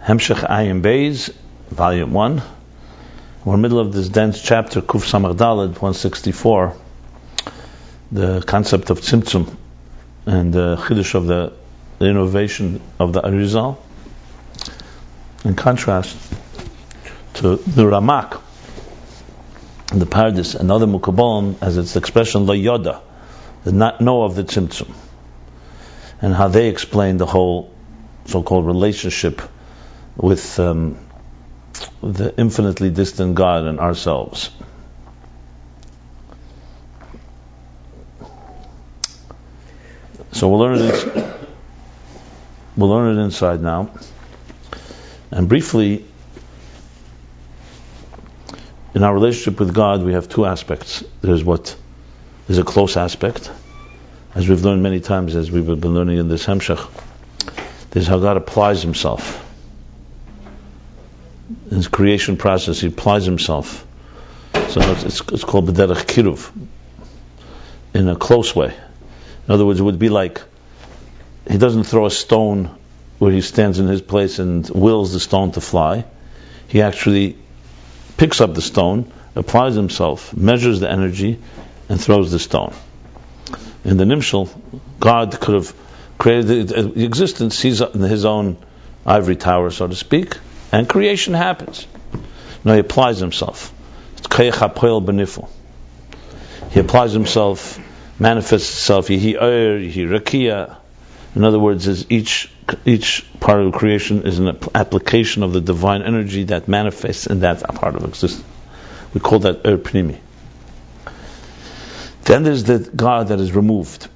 Hemshech Ayin Beis, Volume 1. We're in the middle of this dense chapter, Kuf Samach Daled, 164, the concept of Tzimtzum and the Chiddush of the innovation of the Arizal, in contrast to the Ramak, the Pardes, and other Mukabalim, as its expression, Lo Yoda, did not know of the Tzimtzum, and how they explain the whole so-called relationship with the infinitely distant God and ourselves. So we'll learn it inside now. And briefly, in our relationship with God, we have two aspects. There's a close aspect, as we've learned many times, as we've been learning in this Hemshech. There's how God applies Himself. In His creation process, He applies Himself. So it's called B'derech Kiruv, in a close way. In other words, it would be like He doesn't throw a stone where He stands in His place and wills the stone to fly. He actually picks up the stone, applies Himself, measures the energy, and throws the stone. In the Nimshal, God could have created the existence. He's in His own ivory tower, so to speak, and creation happens. No, He applies Himself. It's Kayach HaPoel B'nifl. He applies Himself, manifests Himself. Yehi Oyer, Yehi Rakia. In other words, is each part of creation is an application of the divine energy that manifests in that part of existence. We call that Oyer Pnimi. Then there's the God that is removed.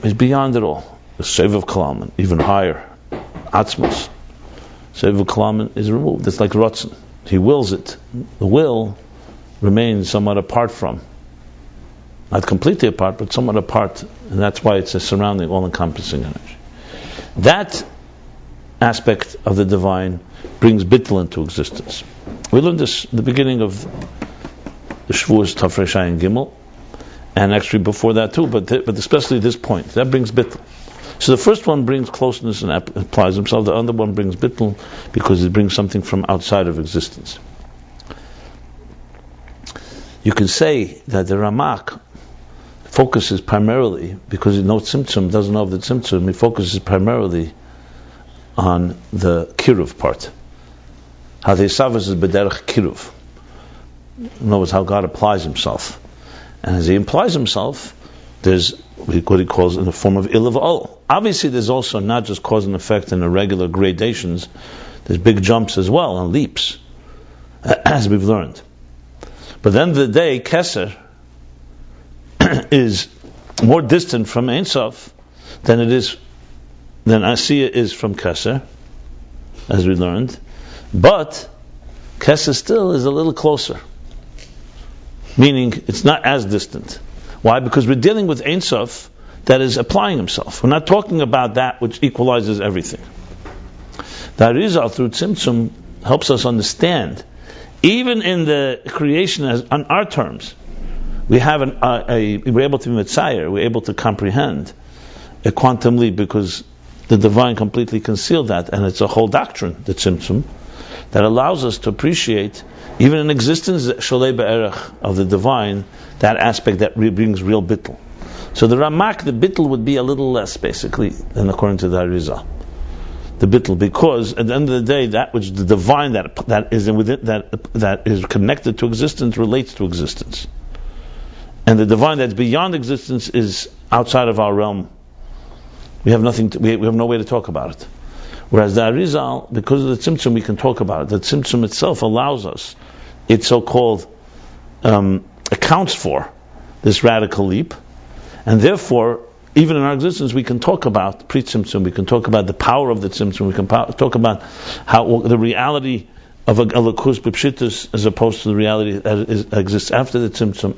He's beyond it all. The Sev of Kalaman, even higher. Atzmos. Sev of Kalaman is removed. It's like Ratzon. He wills it. The will remains somewhat apart from. Not completely apart, but somewhat apart. And that's why it's a surrounding, all-encompassing energy. That aspect of the divine brings Bittul into existence. We learned this at the beginning of the Shavuos Tafrei Shayin Gimel, and actually before that too, but especially this point. That brings Bittul. So the first one brings closeness and applies Himself. The other one brings Bittul because it brings something from outside of existence. You can say that the Ramak focuses primarily, because he knows Tzimtzum, doesn't know of the Tzimtzum, he focuses primarily on the Kiruv part. How the Yisavas is B'derech Kiruv. In other words, how God applies Himself. And as He applies Himself, there's what He calls in the form of Ilav Ol. Obviously, there's also not just cause and effect in the regular gradations, there's big jumps as well, and leaps, as we've learned. But then the day, Keser, is more distant from Ein Sof than Asiya is from Keser, as we learned. But Keser still is a little closer, meaning it's not as distant. Why? Because we're dealing with Ein Sof that is applying Himself. We're not talking about that which equalizes everything. The Arizal through Tzimtzum helps us understand, even in the creation as on our terms, we have we're able to be Metzayer, we're able to comprehend a quantum leap because the divine completely concealed that, and it's a whole doctrine, the Tzimtzum, that allows us to appreciate, even in existence, Sholei Be'erech of the divine, that aspect that brings real Bittul. So the Ramak, the Bittul would be a little less, basically, than according to the Arizal. The Bittul, because at the end of the day, that which the divine that is within, that is connected to existence relates to existence. And the divine that's beyond existence is outside of our realm. We have nothing. We have no way to talk about it. Whereas the Arizal, because of the Tzimtzum, we can talk about it. The Tzimtzum itself allows us. It so-called accounts for this radical leap, and therefore, even in our existence, we can talk about pre-Tzimtzum. We can talk about the power of the Tzimtzum. We can talk about how the reality of a Lakus B'Pshitus as opposed to the reality that exists after the Tzimtzum.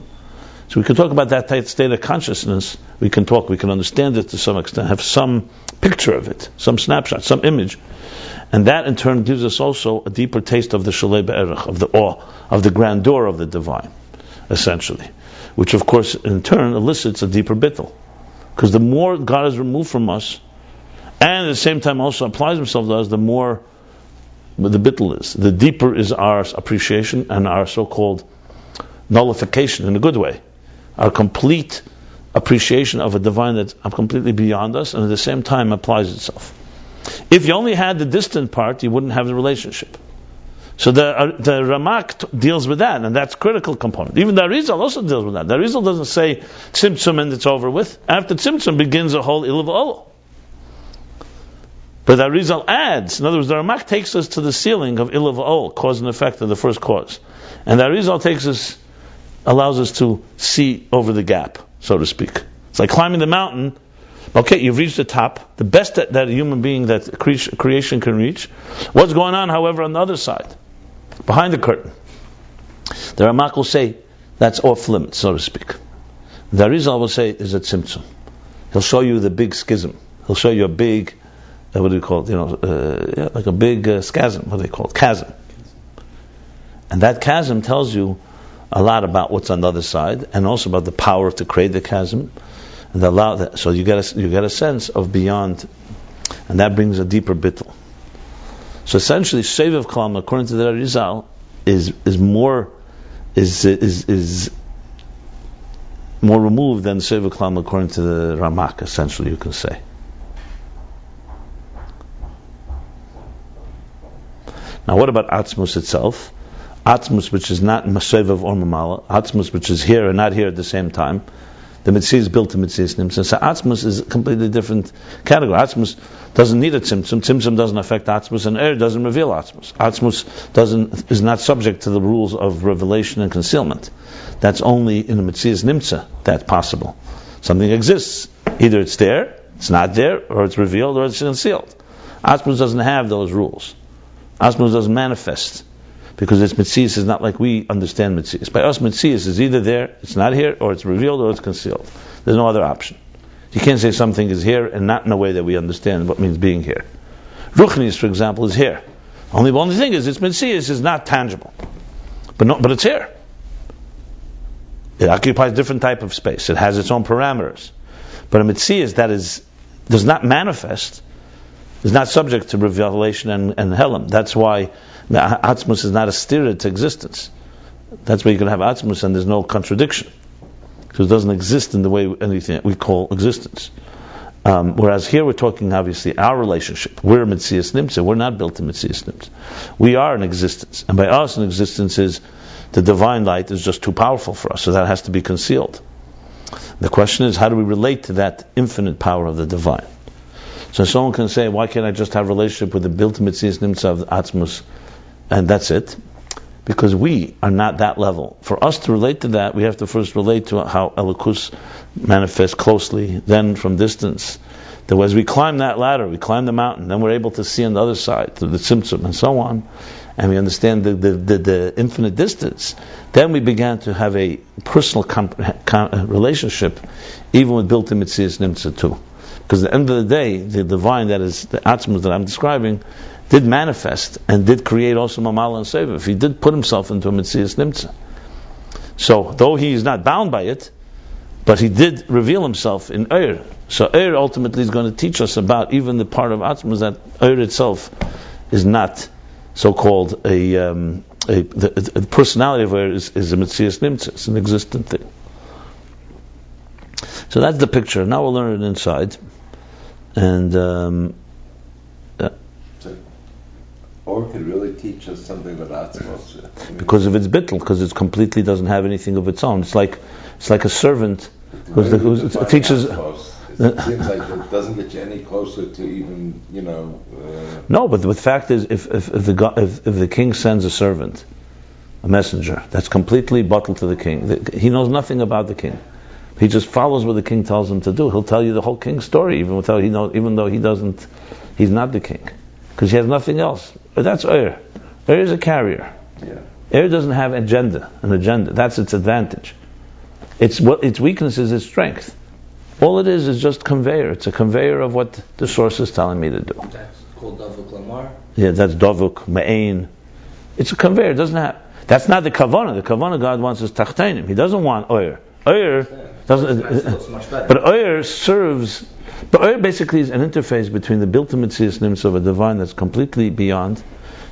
So we can talk about that state of consciousness. We can understand it to some extent, have some picture of it, some snapshot, some image. And that in turn gives us also a deeper taste of the Sholei Be'erech, of the awe, of the grandeur of the divine, essentially. Which of course in turn elicits a deeper bittul. Because the more God is removed from us, and at the same time also applies Himself to us, the more the bittul is. The deeper is our appreciation and our so-called nullification in a good way. Our complete appreciation of a divine that's completely beyond us and at the same time applies itself. If you only had the distant part, you wouldn't have the relationship. So the Ramak deals with that, and that's a critical component. Even the Arizal also deals with that. The Arizal doesn't say Tzimtzum and it's over with. After Tzimtzum begins a whole Ilav Ol. But the Arizal adds, in other words, the Ramak takes us to the ceiling of Ilav Ol, cause and effect of the first cause. And the Arizal allows us to see over the gap, so to speak. It's like climbing the mountain. Okay, you've reached the top, the best that a human being, that creation can reach. What's going on, however, on the other side? Behind the curtain. The Ramak will say, that's off limits, so to speak. The Arizal will say, is a tzimtzum. He'll show you the big schism. He'll show you a big, what do you call it? Like a big schism. What do they call it? Chasm. And that chasm tells you a lot about what's on the other side, and also about the power to create the chasm, and allow that. So you get a sense of beyond, and that brings a deeper bittul. So essentially, Shevav Kalam, according to the Arizal, is more removed than Shevav Kalam according to the Ramak. Essentially, you can say. Now, what about Atzmus itself? Atzmus, which is not Mashevav or Mamala, Atzmus, which is here and not here at the same time. The Mitzvah is built to Mitzvah Nimtzah. So Atzmus is a completely different category. Atzmus doesn't need a Tzimtzum. Tzimtzum doesn't affect Atzmus, and doesn't reveal Atzmus. Atzmus is not subject to the rules of revelation and concealment. That's only in the Mitzvah Nimtzah that's possible. Something exists. Either it's there, it's not there, or it's revealed, or it's concealed. Atzmus doesn't have those rules. Atzmus doesn't manifest. Because its Metzias is not like we understand Metzias. By us, Metzias is either there, it's not here, or it's revealed, or it's concealed. There's no other option. You can't say something is here and not in a way that we understand what means being here. Ruchnis, for example, is here. The only thing is, its Metzias is not tangible. But it's here. It occupies different type of space. It has its own parameters. But a Metzias that does not manifest is not subject to revelation and Helam. That's why the Atzmus is not a stira to existence. That's why you can have Atzmus and there's no contradiction. Because it doesn't exist in the way anything we call existence. Whereas here we're talking obviously our relationship. We're Metzias Nimtzah. We're not built in Metzias Nimtzah. We are an existence. And by us an existence is the divine light is just too powerful for us. So that has to be concealed. The question is, how do we relate to that infinite power of the divine? So someone can say, why can't I just have a relationship with the built Metzias Nimtzah of Atzmus, and that's it? Because we are not that level. For us to relate to that, we have to first relate to how Elokus manifests closely, then from distance. That as we climb that ladder, we climb the mountain, then we're able to see on the other side, to the Tzimtzum and so on, and we understand the infinite distance. Then we began to have a personal relationship, even with built Metzias Nimtzah too. Because at the end of the day, the divine, that is the Atzmus that I'm describing, did manifest and did create also Mamala and Sevav. He did put himself into a Metzias Nimtzah. So, though he is not bound by it, but he did reveal himself in Eir. So Eir ultimately is going to teach us about even the part of Atzmus that Eir itself is not so-called the personality of Eir is a Metzias Nimtzah. It's an existent thing. So that's the picture. Now we'll learn it inside. And or could really teach us something about Atzmos. Because of its bittul, because it completely doesn't have anything of its own. It's like a servant who teaches. It seems like it doesn't get you any closer to even, No, but the fact is, if the king sends a servant, a messenger, that's completely bottled to the king. He knows nothing about the king. He just follows what the king tells him to do. He'll tell you the whole king's story, even though he doesn't. He's not the king, because he has nothing else. But that's Eir. Eir is a carrier. Yeah. Eir doesn't have an agenda. That's its advantage. Its weakness is its strength. All it is just conveyor. It's a conveyor of what the source is telling me to do. That's called Davuk Lamar? Yeah, that's Davuk, Ma'ain. It's a conveyor. It doesn't have. That's not the Kavanah. The Kavanah God wants is Tachtainim. He doesn't want Eir. Eir doesn't. But Eir serves. But Eir basically is an interface between the built Metzias Nimtzah of a divine that's completely beyond,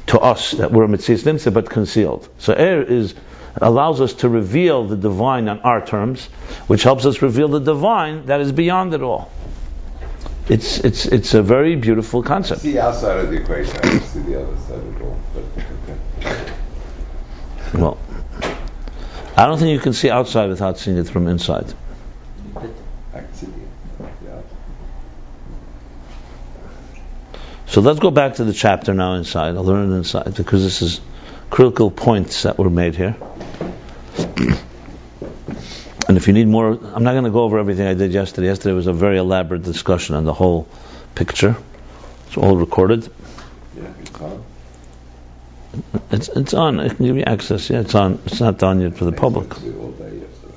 to us that we're Metzias Nimtza but concealed. So allows us to reveal the divine on our terms, which helps us reveal the divine that is beyond it all. It's a very beautiful concept. See outside of the equation, I don't see the other side at all. But okay. Well, I don't think you can see outside without seeing it from inside. I can see yeah. So let's go back to the chapter now inside. I'll learn it inside because this is critical points that were made here. And if you need more, I'm not going to go over everything I did yesterday. Yesterday was a very elaborate discussion on the whole picture. It's all recorded. Yeah, it's on. It's on. I can give you access. Yeah, it's on. It's not on yet for the public. All day yesterday.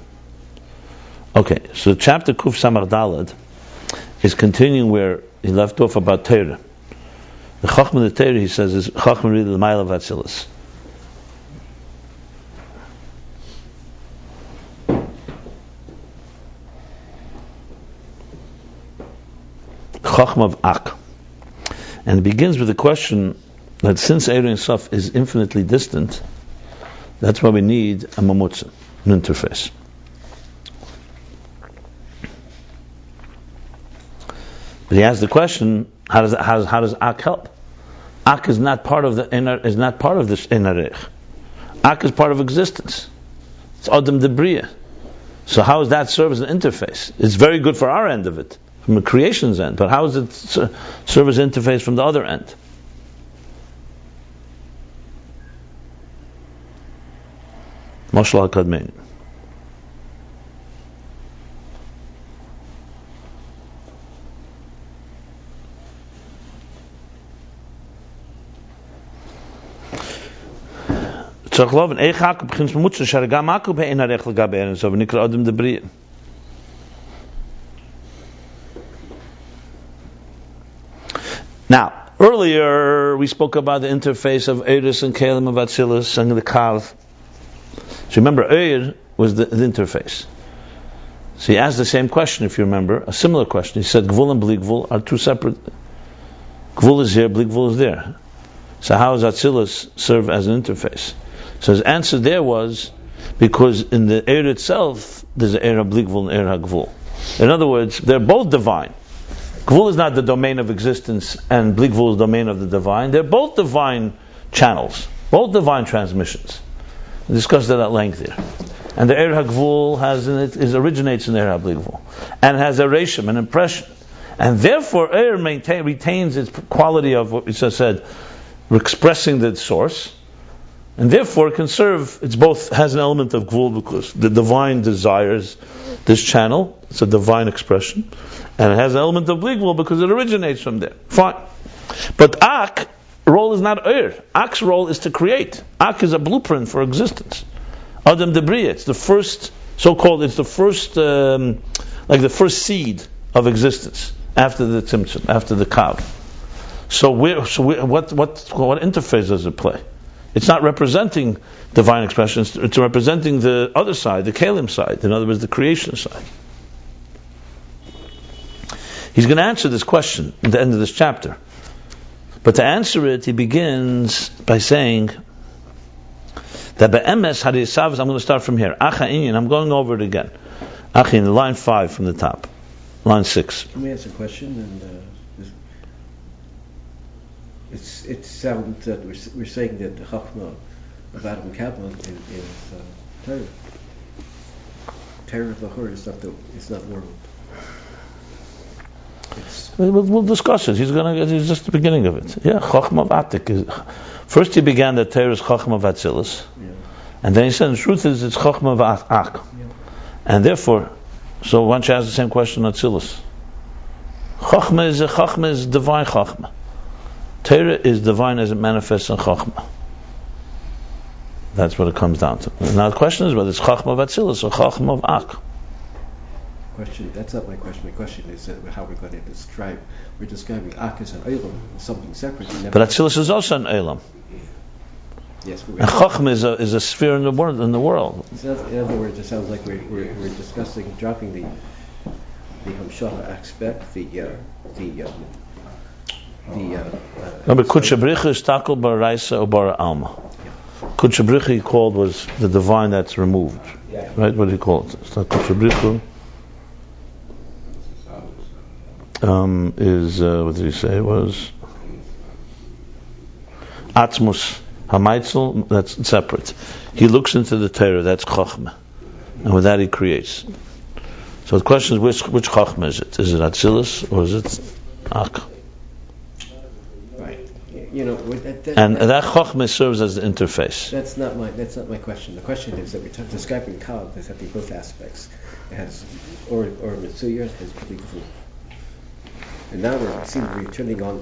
Okay, so chapter Kuf Samar Dalad is continuing where he left off about Torah. The Chachma of the Torah, he says, is Chachma Rida L'mayla V'Atzilus. Chachma of Ak. And it begins with the question that since Eir Ein Sof is infinitely distant, that's why we need a mamutza, an interface. But he asks the question: How does Ak help? Ak is not part of this Einarech. Ak is part of existence. It's Adam Debriya. So how does that serve as an interface? It's very good for our end of it, from the creation's end. But how does it serve as an interface from the other end? Mashal HaKadmein. Now, earlier we spoke about the interface of Eiris and Kalim of Atzilus and the Kav. So remember, Eir was the interface. So he asked the same question, if you remember, a similar question. He said, Gvul and Bli Gvul are two separate. Gvul is here, Bli Gvul is there. So how does Atzilus serve as an interface? So his answer there was, because in the Eir itself, there's an Eir HaBli Gvul and Eir HaGvul. In other words, they're both divine. Gvul is not the domain of existence, and Bli Gvul is the domain of the divine. They're both divine channels, both divine transmissions. We discussed that at length here. And the Eir HaGvul originates in Eir HaBli Gvul, and has a reshim, an impression. And therefore, Eir retains its quality of what we just said, expressing the source, and therefore it can serve. It's both has an element of Gvul because the divine desires this channel. It's a divine expression, and it has an element of Bli Gvul because it originates from there. Fine, but Ak role is not Eir. Ak's role is to create. Ak is a blueprint for existence. Adam Debriya. It's the first so-called. It's the first like the first seed of existence after the Tzimtzum, after the Kav. So what interface does it play? It's not representing divine expression, it's representing the other side, the Kalim side, in other words, the creation side. He's going to answer this question at the end of this chapter. But to answer it, he begins by saying that be'emes hadisavs, I'm going to start from here. Acha inyan, I'm going over it again. Acha in line 5 from the top. Line 6. Let me ask a question, and it sounds that we're saying that the Chachma of Adam Kabbalah is Torah. Torah of the Hur is not world. We'll discuss it. It's just the beginning of it. Yeah, Chachma of Atik. First he began that Torah is Chachma of Atzilus, and then he said the truth is it's Chachma of Ak. And therefore, so one should ask the same question on Atzilus. Chachma is divine Chachma. Torah is divine as it manifests in Chachma. That's what it comes down to. Now the question is whether it's Chachma of Atzilus or Chachma of Ak. That's not my question. My question is how we're going to describe. We're describing Ak as an Eilam, something separate. But Atzilus is also an Eilam. Yes, and Chachma is a sphere in the world. In other words, it sounds like we're discussing dropping the Hamshach aspect, the Remember, Kutshabricha is takel bar Raisa or bar Alma. Kutshabricha he called was the divine that's removed. Right? What do you call it? It's not Kutshabricha. What did he say? It was Atzmus Hamaitzel. That's separate. He looks into the Torah. That's Chochmah, and with that he creates. So the question is, which Chochmah is it? Is it Atzilus or is it Ak? Right. And that Chochmah serves as the interface. That's not my question. The question is that we're describing Kal as having both aspects. It has or Mitsuya has Blikvu. And now we're turning on.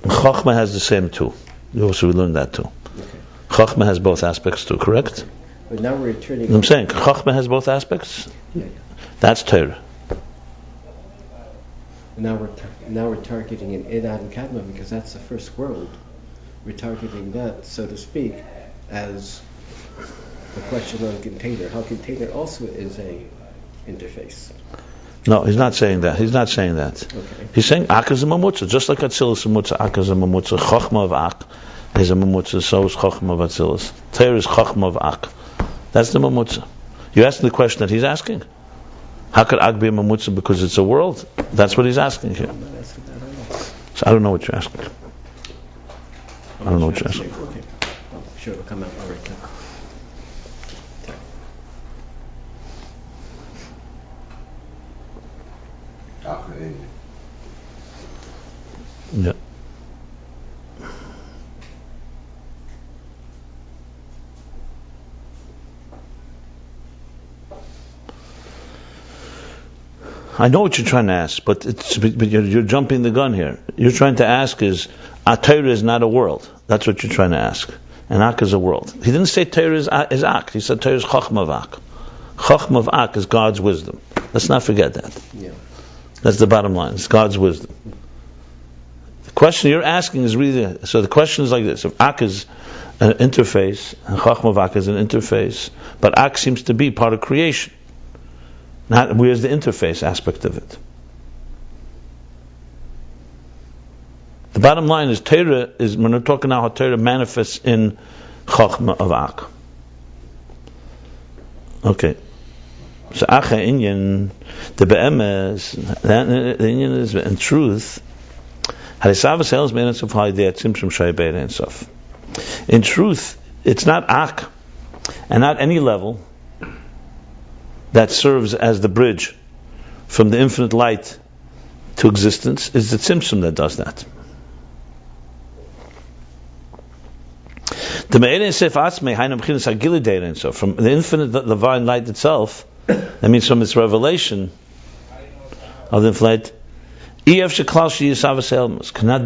Chochmah has the same too. We learned that too. Okay. Chochmah has both aspects too, correct? Okay. But now we're turning. I'm saying Chochmah has both aspects. Yeah. That's Torah. Now we're targeting an Edad and Kadma because that's the first world. We're targeting that, so to speak, as the question on container. How container also is a interface. No, he's not saying that. He's not saying that. Okay. He's saying Ak is a mamutza, just like Atzilus is a mamutza. Ak is a mamutza. Chochmah of Ak is a mamutza. So is Chochmah of Atzilus. Torah is Chochmah of Ak. That's the mamutza. You asked the question that he's asking. How could Ak be a mamutza because it's a world? That's what he's asking here. So I don't know what you're asking. I don't know what you're asking. Okay. Oh, sure, it'll come out. All right. Yeah. I know what you're trying to ask, but you're jumping the gun here. You're trying to ask is, Torah is not a world. That's what you're trying to ask. And Ak is a world. He didn't say Torah is Ak. He said Torah is Chochmah of Ak. Chochmah of Ak is God's wisdom. Let's not forget that. Yeah. That's the bottom line. It's God's wisdom. The question you're asking is really, so the question is like this. If Ak is an interface, and Chochmah of Ak is an interface, but Ak seems to be part of creation. Not where's the interface aspect of it. The bottom line is Torah is, when we're talking now how Torah manifests in Chochmah of Ak. Okay. So Acha Inyan, the Be'emes, the Inyan is in truth, in truth, it's not Ak, and not any level that serves as the bridge from the infinite light to existence. Is the Tzimtzum that does that. From the infinite divine light itself, that means from its revelation of the infinite light, cannot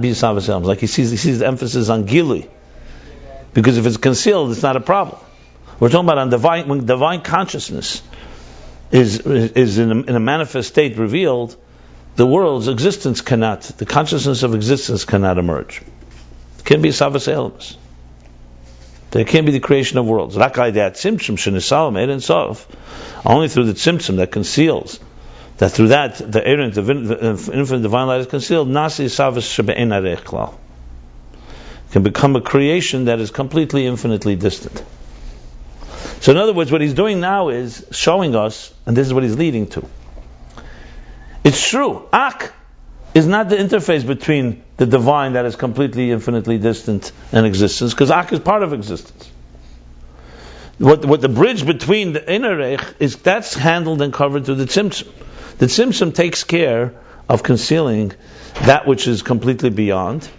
be Yisavas Elmas. Like he sees the emphasis on Gilui. Because if it's concealed, it's not a problem. We're talking about on divine, when divine consciousness is in a manifest state revealed, the world's existence cannot, the consciousness of existence cannot emerge. It can't be Yisavas Elmas. There can't be the creation of worlds. Only through the tzimtzum that conceals, that through that the errant, the infinite divine light is concealed, can become a creation that is completely infinitely distant. So in other words, what he's doing now is showing us, and this is what he's leading to. It's true, Ak is not the interface between the divine that is completely infinitely distant and existence, because Ak is part of existence. What the bridge between the inner reich is, that's handled and covered through the tzimtzum. The tzimtzum takes care of concealing that which is completely beyond,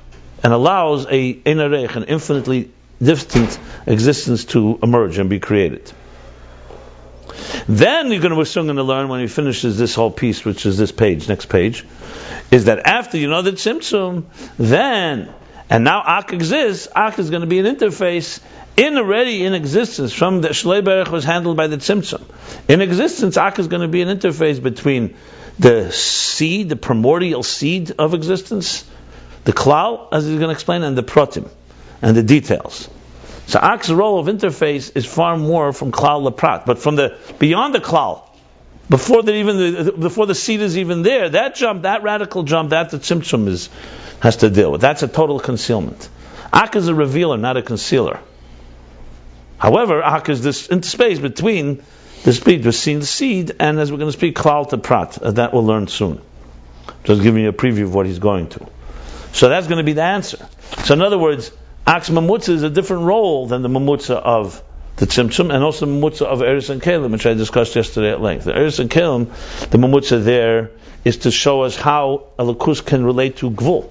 and allows a inner reich, an infinitely distant existence, to emerge and be created. Then we're soon going to learn, when he finishes this whole piece, which is this page, next page, is that after you know the tzimtzum, then, and now Ak exists, Ak is going to be an interface already in existence. From the Shlei Berech was handled by the tzimtzum. In existence, Ak is going to be an interface between the seed, the primordial seed of existence, the klal, as he's going to explain, and the pratim, and the details. So Ak's role of interface is far more from klal leprat, but from the beyond the klal, before the seed is even there. That jump, that radical jump, that the tzimtzum has to deal with. That's a total concealment. Ak is a revealer, not a concealer. However, Ak is this space between the seed, and as we're going to speak, klal to prat. That we'll learn soon. Just giving you a preview of what he's going to. So that's going to be the answer. So in other words, Ak's mamutza is a different role than the mamutza of the tzimtzum, and also the mamutza of Eretz and Kalim, which I discussed yesterday at length. The Eretz and Kalim, the mamutza there is to show us how a lakus can relate to gvul.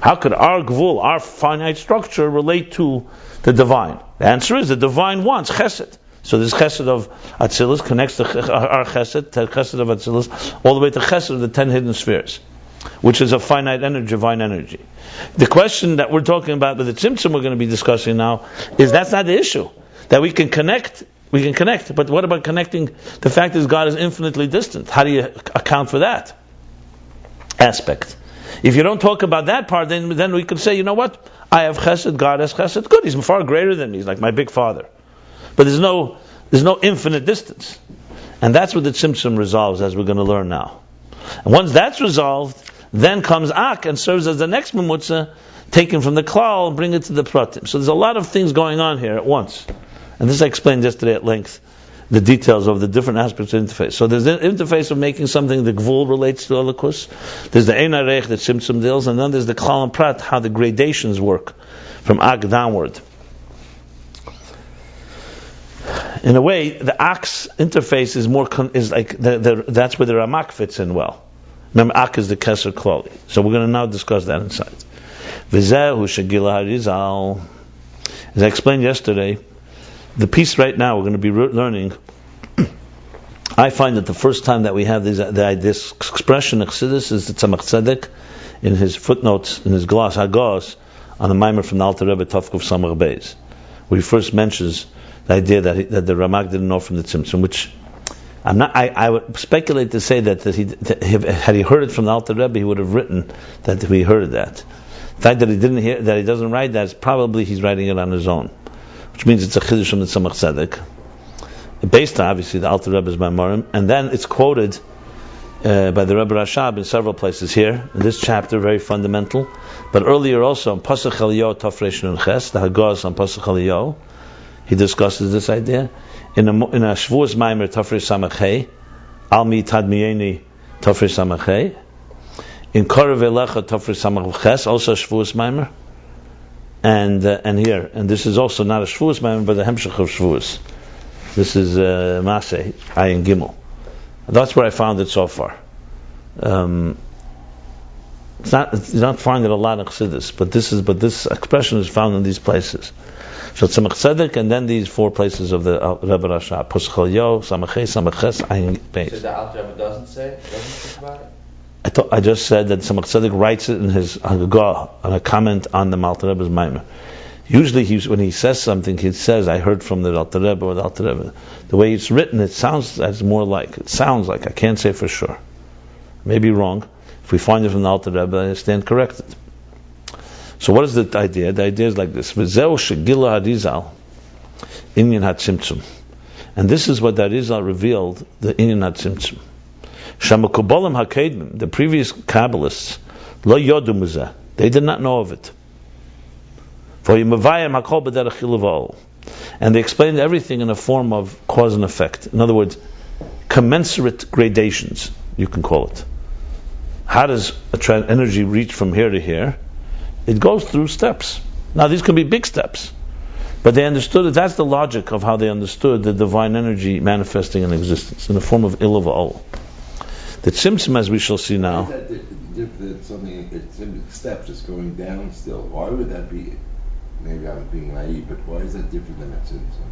How could our gvul, our finite structure, relate to the divine? The answer is the divine wants chesed. So this chesed of Atzilus connects to our chesed of Atzilus, all the way to chesed of the 10 hidden spheres, which is a finite energy, divine energy. The question that we're talking about with the tzimtzum we're going to be discussing now is that's not the issue. That we can connect, but what about connecting the fact that God is infinitely distant? How do you account for that aspect? If you don't talk about that part, then we could say, you know what? I have chesed, God has chesed. Good, he's far greater than me. He's like my big father. But there's no infinite distance. And that's what the tzimtzum resolves, as we're going to learn now. And once that's resolved, then comes Ak and serves as the next mamutza, taken from the klal and bring it to the pratim. So there's a lot of things going on here at once. And this I explained yesterday at length, the details of the different aspects of the interface. So there's the interface of making something the gvul relates to alakus. There's the ein arech that tzimtzum deals, and then there's the klal and prat, how the gradations work from Ak downward. In a way, the Ak's interface is more is like that's where the Ramak fits in well. Remember, Ak is the Keser Klali. So we're going to now discuss that inside. V'zehu shegila harizal. As I explained yesterday, the piece right now we're going to be learning. I find that the first time that we have this expression Chassidus is the Tzemach Tzedek in his footnotes, in his gloss Hagos, on the Maimer from the Alter Rebbe Tovkuf Samach Beis, where he first mentions the idea that the Ramak didn't know from the Tzimtzum, which I would speculate to say that had he heard it from the Alter Rebbe, he would have written that he heard that. The fact that he didn't hear, that he doesn't write that, is probably he's writing it on his own, which means it's a chiddush from the Tzemach Tzedek, based on obviously the Alter Rebbe's Maimarim, and then it's quoted by the Rebbe Rashab in several places here in this chapter, very fundamental. But earlier also in Pasach Eliyahu Tafresh Nun Ches, the Hagos on Pasach Eliyahu, he discusses this idea. In a Shavuos Maimer Tafresh Samach Hei, Al Mi Tadmiyeni Tafresh Samach Hei, in Korev Elecha Tafresh Samach Ches, also Shavuos Maimer, and this is also not a Shavuos Maimer, but a Hemshech of Shavuos. This is Maseh Ayin Gimel. That's where I found it so far. You don't find it a lot in Chassidus, but this expression is found in these places. So Tzemach Tzedek, and then these 4 places of the Rebbe Rashab: Pasach Eliyahu, Samach Hei, Samach Ches, Ayin Beis. So the Alter Rebbe doesn't speak about it? I just said that Tzemach Tzedek writes it in his Haggadah, on a comment on the Alter Rebbe's Maimer. Usually, when he says something, he says, "I heard from the Alter Rebbe," or the Alter Rebbe. The way it's written, it sounds like. I can't say for sure. Maybe wrong. If we find it from the Alter Rebbe, I stand corrected. So, what is the idea? The idea is like this: V'zeu shegila harizal inyan hatzimtzum, and this is what the Arizal revealed: the inyan hatzimtzum. Shamakubolim hakedmim, the previous Kabbalists, lo yodu muzeh, they did not know of it. And they explained everything in a form of cause and effect. In other words, commensurate gradations, you can call it. How does energy reach from here to here? It goes through steps. Now these can be big steps, but they understood it. That's the logic of how they understood the divine energy manifesting in existence in the form of Ilah V'ol. The Tzimtzum, as we shall see now. Something steps is going down still. Why would that be? Maybe I'm being naive, but why is that different than a tzimtzum?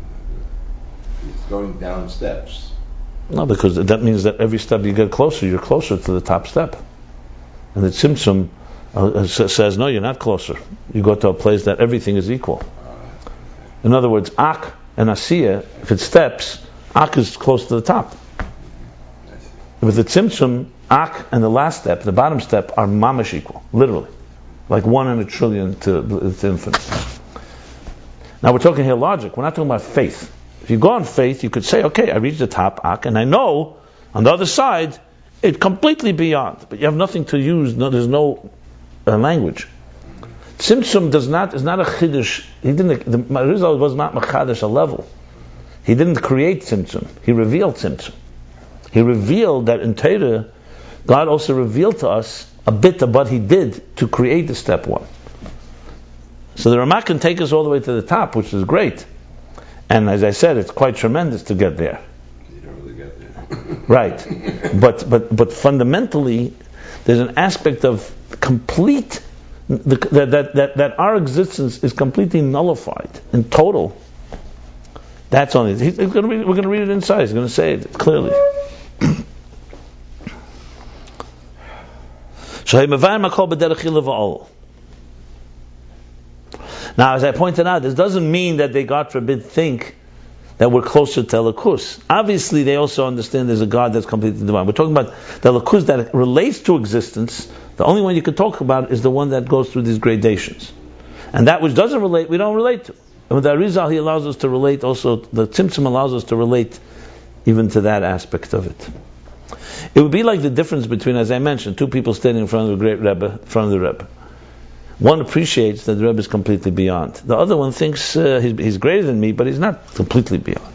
It's going down steps. No, because that means that every step you get closer, you're closer to the top step. And the tzimtzum says, no, you're not closer. You go to a place that everything is equal. In other words, Ak and Asiya, if it steps, Ak is close to the top. With the tzimtzum, Ak and the last step, the bottom step, are mamash equal, literally. Like 1 in a trillion to infinite. Now we're talking here logic. We're not talking about faith. If you go on faith, you could say, okay, I reached the top, Ak, and I know On the other side, it's completely beyond. But you have nothing to use. No, there's no language. Tzimtzum is not a chiddush. The Maharizal was not machadash a level. He didn't create Tzimtzum. He revealed Tzimtzum. He revealed that in Torah, God also revealed to us a bit of what He did to create the step one. So the Ramah can take us all the way to the top, which is great. And as I said, it's quite tremendous to get there. You don't really get there. Right. But fundamentally, there's an aspect of complete, that our existence is completely nullified in total. That's only. We're going to read it inside. He's going to say it clearly. Now, as I pointed out, this doesn't mean that they, God forbid, think that we're closer to Elokus. Obviously, they also understand there's a God that's completely divine. We're talking about the Elokus that relates to existence. The only one you can talk about is the one that goes through these gradations. And that which doesn't relate, we don't relate to. And with the Arizal, he allows us to relate also, the Tzimtzum allows us to relate even to that aspect of it. It would be like the difference between, as I mentioned, two people standing in front of the great Rebbe, in front of the Rebbe. One appreciates that the Rebbe is completely beyond. The other one thinks he's greater than me, but he's not completely beyond.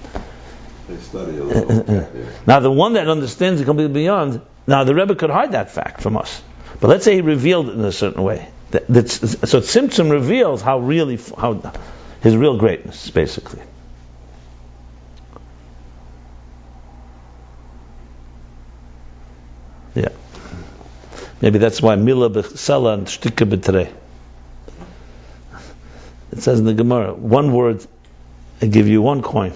They study a little. Now, the one that understands he's completely beyond, now the Rebbe could hide that fact from us. But let's say he revealed it in a certain way. So Tzimtzum reveals how his real greatness, basically. Yeah. Maybe that's why Mila b'sala and shtika b'trei. It says in the Gemara, one word, I give you 1 coin,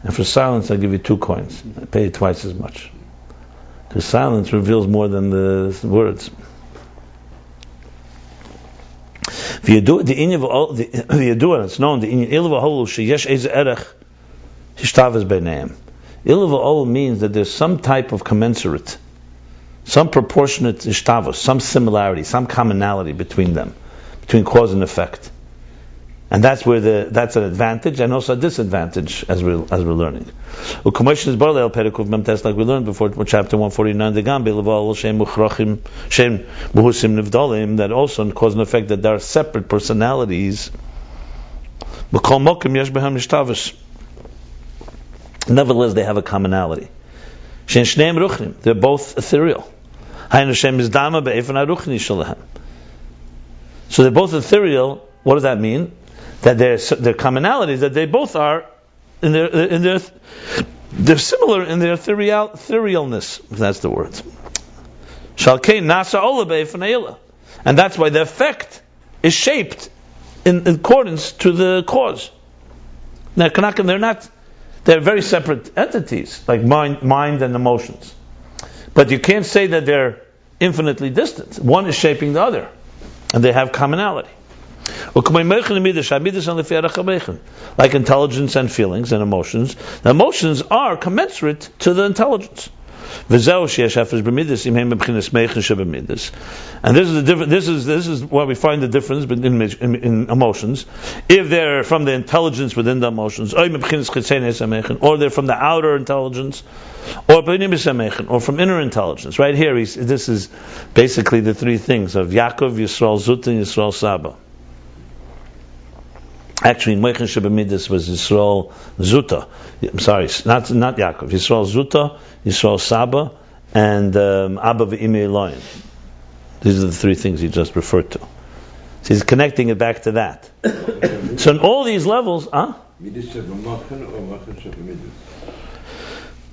and for silence I give you 2 coins. I pay you twice as much. Because silence reveals more than the words. V'yadu, it's known, the inyan ilav ha'olu sheyesh eze erech hishtavas b'neim. Ilav ha'olu means that there's some type of commensurate, some proportionate hishtavos, some similarity, some commonality between them, between cause and effect. And that's where that's an advantage and also a disadvantage as we're learning. Like we learned before, chapter 149, that also in cause and effect that there are separate personalities. Nevertheless, they have a commonality. They're both ethereal. So they're both ethereal. What does that mean? That their commonality is that they both are they're similar in their etherealness. That's the word. And that's why the effect is shaped in accordance to the cause. Now, they're very separate entities, like mind and emotions. But you can't say that they're infinitely distant. One is shaping the other, and they have commonality. Like intelligence and feelings and emotions, the emotions are commensurate to the intelligence. And this is the difference. This is why we find the difference in emotions. If they're from the intelligence within the emotions, or they're from the outer intelligence, or from inner intelligence. Right here, this is basically the 3 things of Yaakov, Yisrael Zuta, and Yisrael Saba. Actually, Moichin Shebamidus was Yisrael Zuta. I'm sorry, not Yaakov. Yisrael Zuta, Yisrael Saba, and Abba V'Imei Elohim. These are the 3 things he just referred to. So he's connecting it back to that. So in all these levels, Midas Shebamachin or Machin Shebamidus?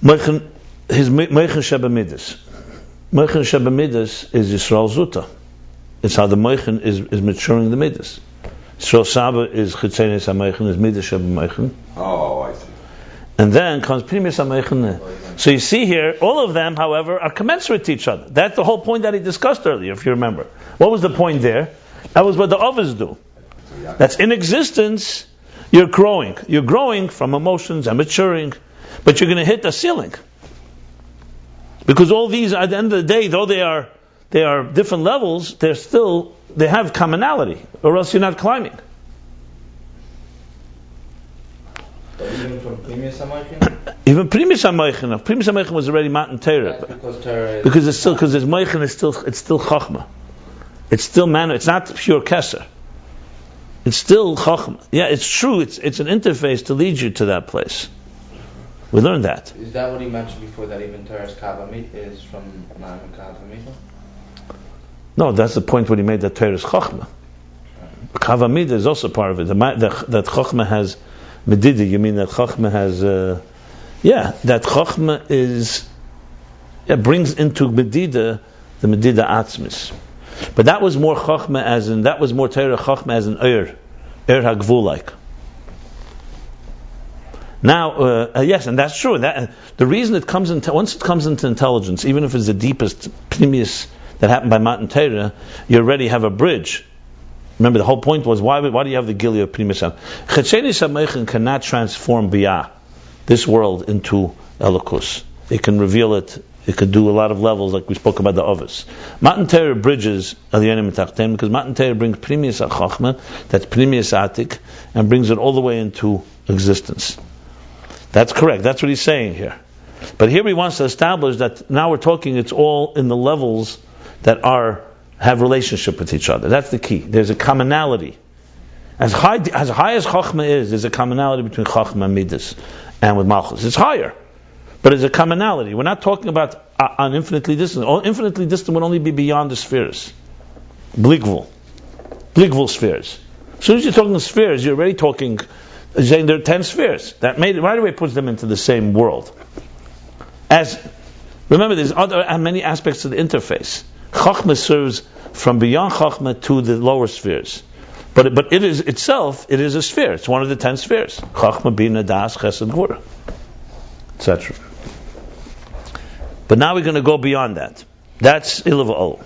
Moichin Shebamidus. Moichin Shebamidus is Yisrael Zuta. It's how the Moichin is maturing the Midas. Yisrael Saba is Chitzenes HaMeichen, is Midas HaMeichen. Oh, I see. And then comes Primus HaMeichen. So you see here, all of them, however, are commensurate to each other. That's the whole point that he discussed earlier, if you remember. What was the point there? That was what the others do. That's in existence, you're growing. You're growing from emotions and maturing, but you're going to hit a ceiling. Because all these, at the end of the day, though they are different levels, they have commonality, or else you're not climbing. But even from previous Amaychin? Even Primus HaMoichin. Primus HaMoichin was already Matan Torah. That's because Torah is... Because it's still, because his Moichin is still, it's still Chachma. It's still Manu. It's not pure Keser. It's still Chachma. Yeah, it's true. It's an interface to lead you to that place. We learned that. Is that what he mentioned before, that even Torah's Kavamit is from Ma'am Kavamit? No, that's the point when he made that Torah is Chachma. Kavamid is also part of it. That Chachma has Medida. You mean that Chachma has... that Chachma is... brings into Medida the Medida Atzmis. But that was more Chachma as in... That was more Torah Chachma as in Er HaGvul like. Now, yes, and that's true. The reason it comes into... Once it comes into intelligence, even if it's the deepest Pnimius that happened by Matan Torah, you already have a bridge. Remember, the whole point was, why do you have the Gilui of Pnimius? Chetzenis HaMoichin cannot transform Biyah, this world, into Elokus. It can reveal it. It could do a lot of levels, like we spoke about the Ovis. Matan Torah bridges Elyonim Tachtem, because Matan Torah brings Pnimius HaChachma, that's Pnimius Atik, and brings it all the way into existence. That's correct. That's what he's saying here. But here he wants to establish that now we're talking, it's all in the levels that have relationship with each other. That's the key. There's a commonality. As high as Chachma is, there's a commonality between Chachma and Midas and with Malchus. It's higher, but there's a commonality. We're not talking about on infinitely distant. Infinitely distant would only be beyond the spheres. Bligvul spheres. As soon as you're talking spheres, you're already talking, saying there are 10 spheres. That right away puts them into the same world. Remember, there's many aspects to the interface. Chachma serves from beyond Chachma to the lower spheres. But it is itself, it is a sphere. It's one of the 10 spheres. Chachma, Bina, Das, Chesed, Gvura, etc. But now we're going to go beyond that. That's Ilav Ol.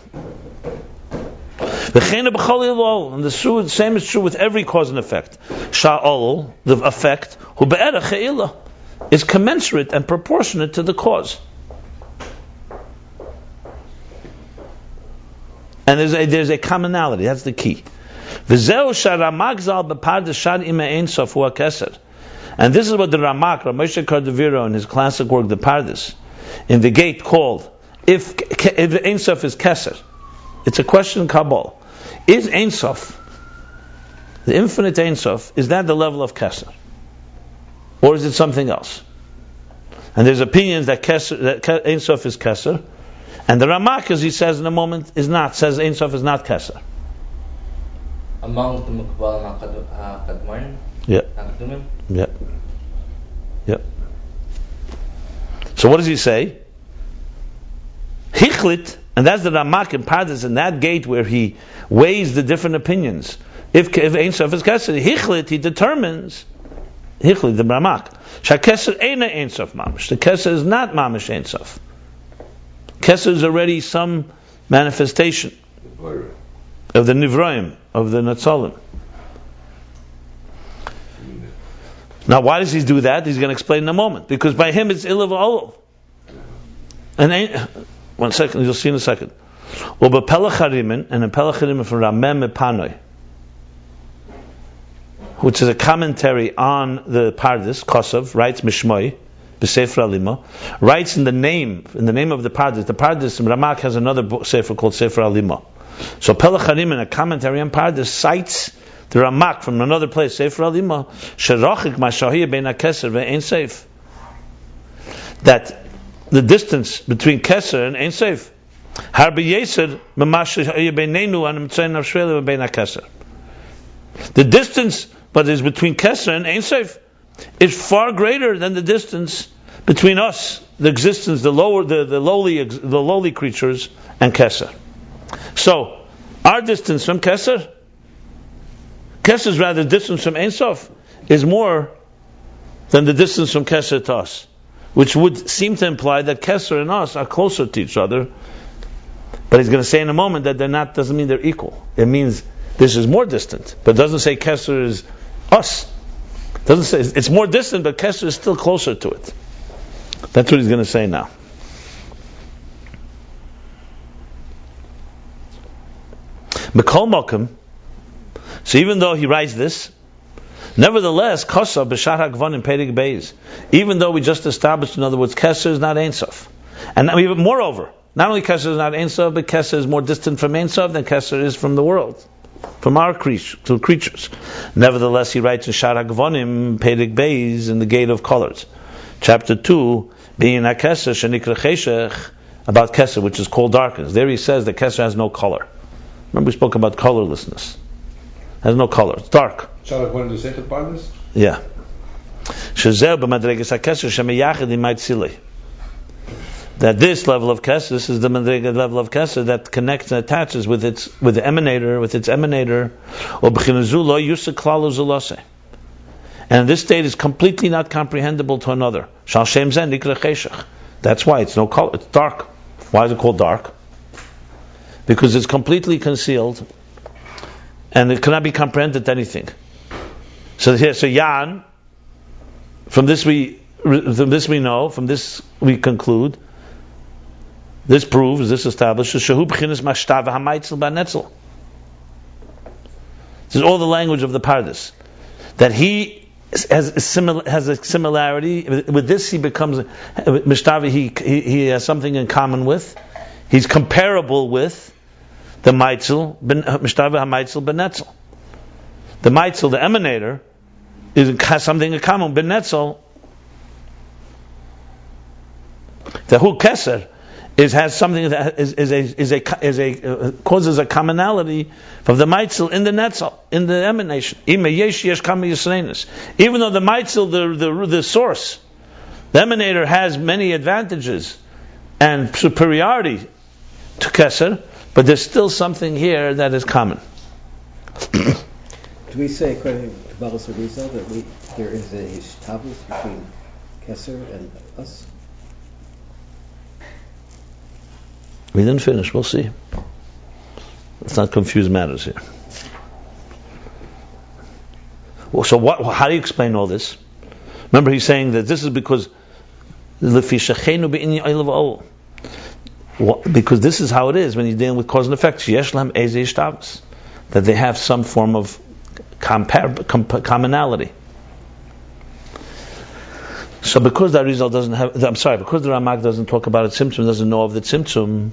And the same is true with every cause and effect. Sha'ol, the effect, hu be'erach ha'ila, is commensurate and proportionate to the cause. And there's a commonality. That's the key. And this is what the Ramak, Ramoshe Cordovero, in his classic work, The Pardes, in the gate called, if the Ein Sof is Keser, it's a question in Kabbalah. Is Ein Sof, the infinite Ein Sof, is that the level of Keser? Or is it something else? And there's opinions that Ein Sof is Keser, and the Ramak, as he says in a moment, says Ein Sof is not Keser. Among the Mukbal HaKadmarim? Yeah. So what does he say? Hichlit, and that's the Ramak in Pardes, in that gate where he weighs the different opinions. If Ein Sof is Keser, Hichlit, he determines, Hichlit, the Ramak, Shakeser Eina Ein Sof Mamish. The Keser is not Mamish Ein Sof. Keser is already some manifestation of the Nivroim, of the Netzalim. Now, why does he do that? He's going to explain in a moment. Because by him it's Ilav Ol. And 1 second, you'll see in a second. Uba Pelacharimin, and a Pelacharimin from Ramem Epanoi, which is a commentary on the Pardes, Kosov, writes Mishmoi, B'Sefer Alima, writes in the name of the Pardes. The Pardes, Ramak has another book, Sefer, called Sefer Alima. So Pelacharimin, a commentary on Pardes, cites the Ramak from another place, Sefer Alima, Sherachik Mashahiyah Bein HaKeser ve'Ein Sof, that the distance between Keser and Ein Sof, Harbi Yeser Mamashahiyah Beinenu and Mitzayin Avshvela Bein HaKeser. The distance, but is between Keser and Ein Sof, is far greater than the distance between us, the existence, the lowly creatures, and Keser. So, our distance from Keser's rather distance from Ein Sof is more than the distance from Keser to us, which would seem to imply that Keser and us are closer to each other. But he's going to say in a moment that they're not, doesn't mean they're equal. It means this is more distant, but it doesn't say Keser is us. It doesn't say it's more distant, but Keser is still closer to it. That's what he's going to say now. Mekol Mokum. So even though he writes this, Nevertheless, Kosa b'shar hagvanim Perek Beis. Even though we just established, in other words, Keser is not Ein Sof. And even moreover, not only Keser is not Ein Sof, but Keser is more distant from Ein Sof than Keser is from the world, from our creatures. Nevertheless, he writes in Shar HaGvonim, Perek Beis, in the Gate of Colors, chapter 2, being a Keser, Shenikra Cheshech, about Keser, which is called darkness. There he says that Keser has no color. Remember we spoke about colorlessness. Has no color. It's dark. Shall I go into the second part of this? Yeah. That this level of Keser, this is the Madrega level of Keser that connects and attaches with the emanator, and this state is completely not comprehensible to another. That's why it's no color. It's dark. Why is it called dark? Because it's completely concealed, and it cannot be comprehended to anything. So Yan. From this we know. From this we conclude. This proves. This establishes. Shehu b'chinas mashtava hamaitzel b'netzel. This is all the language of the Pardes. That he has a similarity with this. He becomes mishtava. He has something in common with. He's comparable with the Maitzel, Mishtava HaMaitzel B'Netzel. The Maitzel, the emanator, has something in common. B'Netzel, the Hu Keser, has something that causes a commonality of the Maitzel in the Netzel, in the emanation. Even though the Maitzel, the source, the emanator has many advantages and superiority to Keser, but there's still something here that is common. Do we say, according to Balas Arizal, that there is a hishtavus between Keser and us? We didn't finish. We'll see. Let's not confuse matters here. Well, so how do you explain all this? Remember, he's saying that this is because because this is how it is when you're dealing with cause and effect. That they have some form of commonality. So because the Arizal doesn't have, because the Ramak doesn't talk about a tzimtzum, doesn't know of the tzimtzum,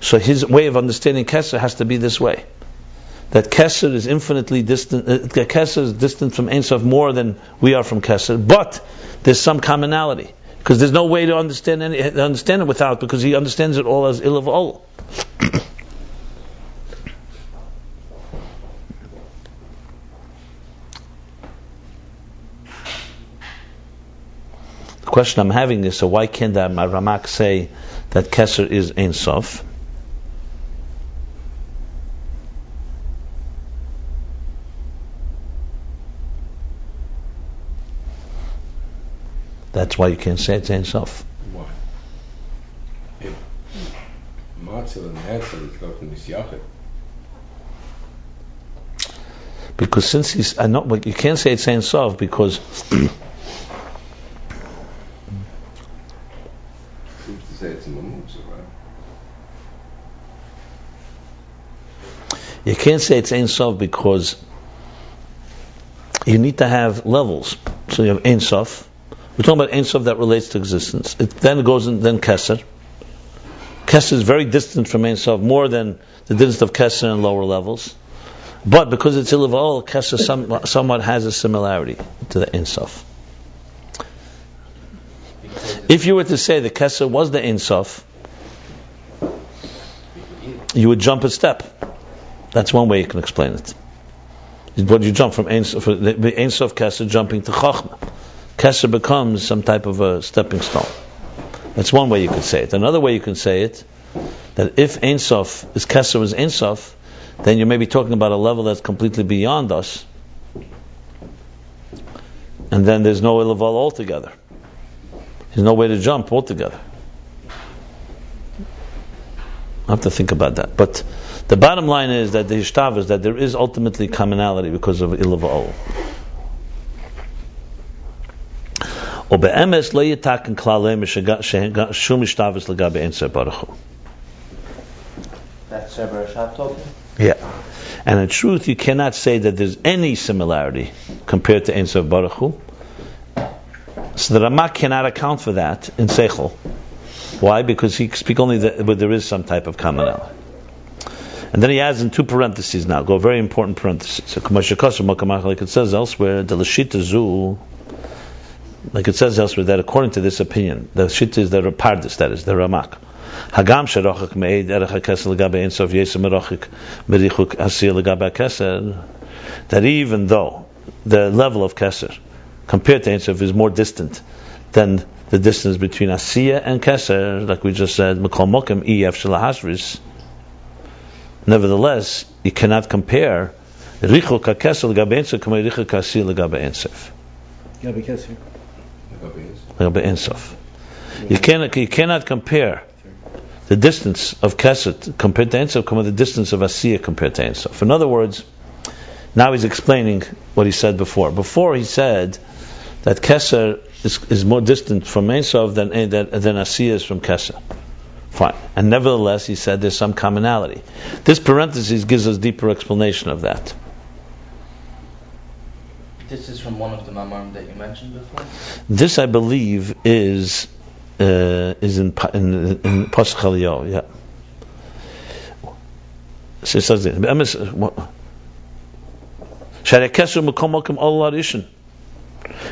so his way of understanding Keser has to be this way. That Keser is infinitely distant, Keser is distant from Ein Sof more than we are from Keser, but there's some commonality. Because there's no way to understand it without, because he understands it all as Ilav Ol. The question I'm having is, so why can't the Ramak say that Keser is Ein Sof? That's why you can't say it's Ein Sof. Why? If Matzil and Hetzel is not in Misyachet. Because since he's, I know, but you can't say it's Ein Sof because Seems to say it's in Mamutza, right? you can't say it's Ein Sof because you need to have levels. So you have Ein Sof. We're talking about Ein Sof that relates to existence. It then goes in, then Keser. Keser is very distant from Ein Sof, more than the distance of Keser in lower levels. But because it's Ilav Ol, Keser somewhat has a similarity to the Ein Sof. If you were to say the Keser was the Ein Sof, you would jump a step. That's one way you can explain it. But you jump from Ein Sof Keser jumping to Chochmah. Keser becomes some type of a stepping stone. That's one way you could say it. Another way you can say it, that if Ein Sof is Keser is Ein Sof, then you may be talking about a level that's completely beyond us, and then there's no Ilav Ol altogether. There's no way to jump altogether. I have to think about that. But the bottom line is that the Hishtav is that there is ultimately commonality because of Ilav Ol. That's why Ketzer Barashat talking? Yeah. And in truth, you cannot say that there's any similarity compared to Ein Sof Baruch Hu. So the Ramak cannot account for that in Seichel. Why? Because he speaks only where there is some type of commonality. And then he adds in two parentheses now, go very important parentheses. So, like it says elsewhere, the Lashita Zu, like it says elsewhere, that according to this opinion, the Shita is the Rapardis, that is, the Ramak. Hagam sherochik me'ed erech ha'keser l'gabe ein sof yesem merochik merichuk asiyah l'gabe ha'keser, that even though the level of keser compared to Ein Sof is more distant than the distance between asiyah and keser, like we just said, mekol mokem ef shalahashris. Nevertheless, you cannot compare richuk ha'keser l'gabe Ein Sof k'mei richuk asiyah l'gabe Ein Sof. Gabi Kesser. L'gabe Ein Sof. You cannot compare the distance of Keser compared to Ein Sof compared to the distance of Asiyah compared to Ein Sof. In other words, now he's explaining what he said before. Before he said that Keser is more distant from Ein Sof than Asiyah is from Keser. Fine. And nevertheless, he said there's some commonality. This parenthesis gives us deeper explanation of that. This is from one of the Mamarim that you mentioned before? This, I believe, is in Pasuk Eliyahu, yeah. So it says this.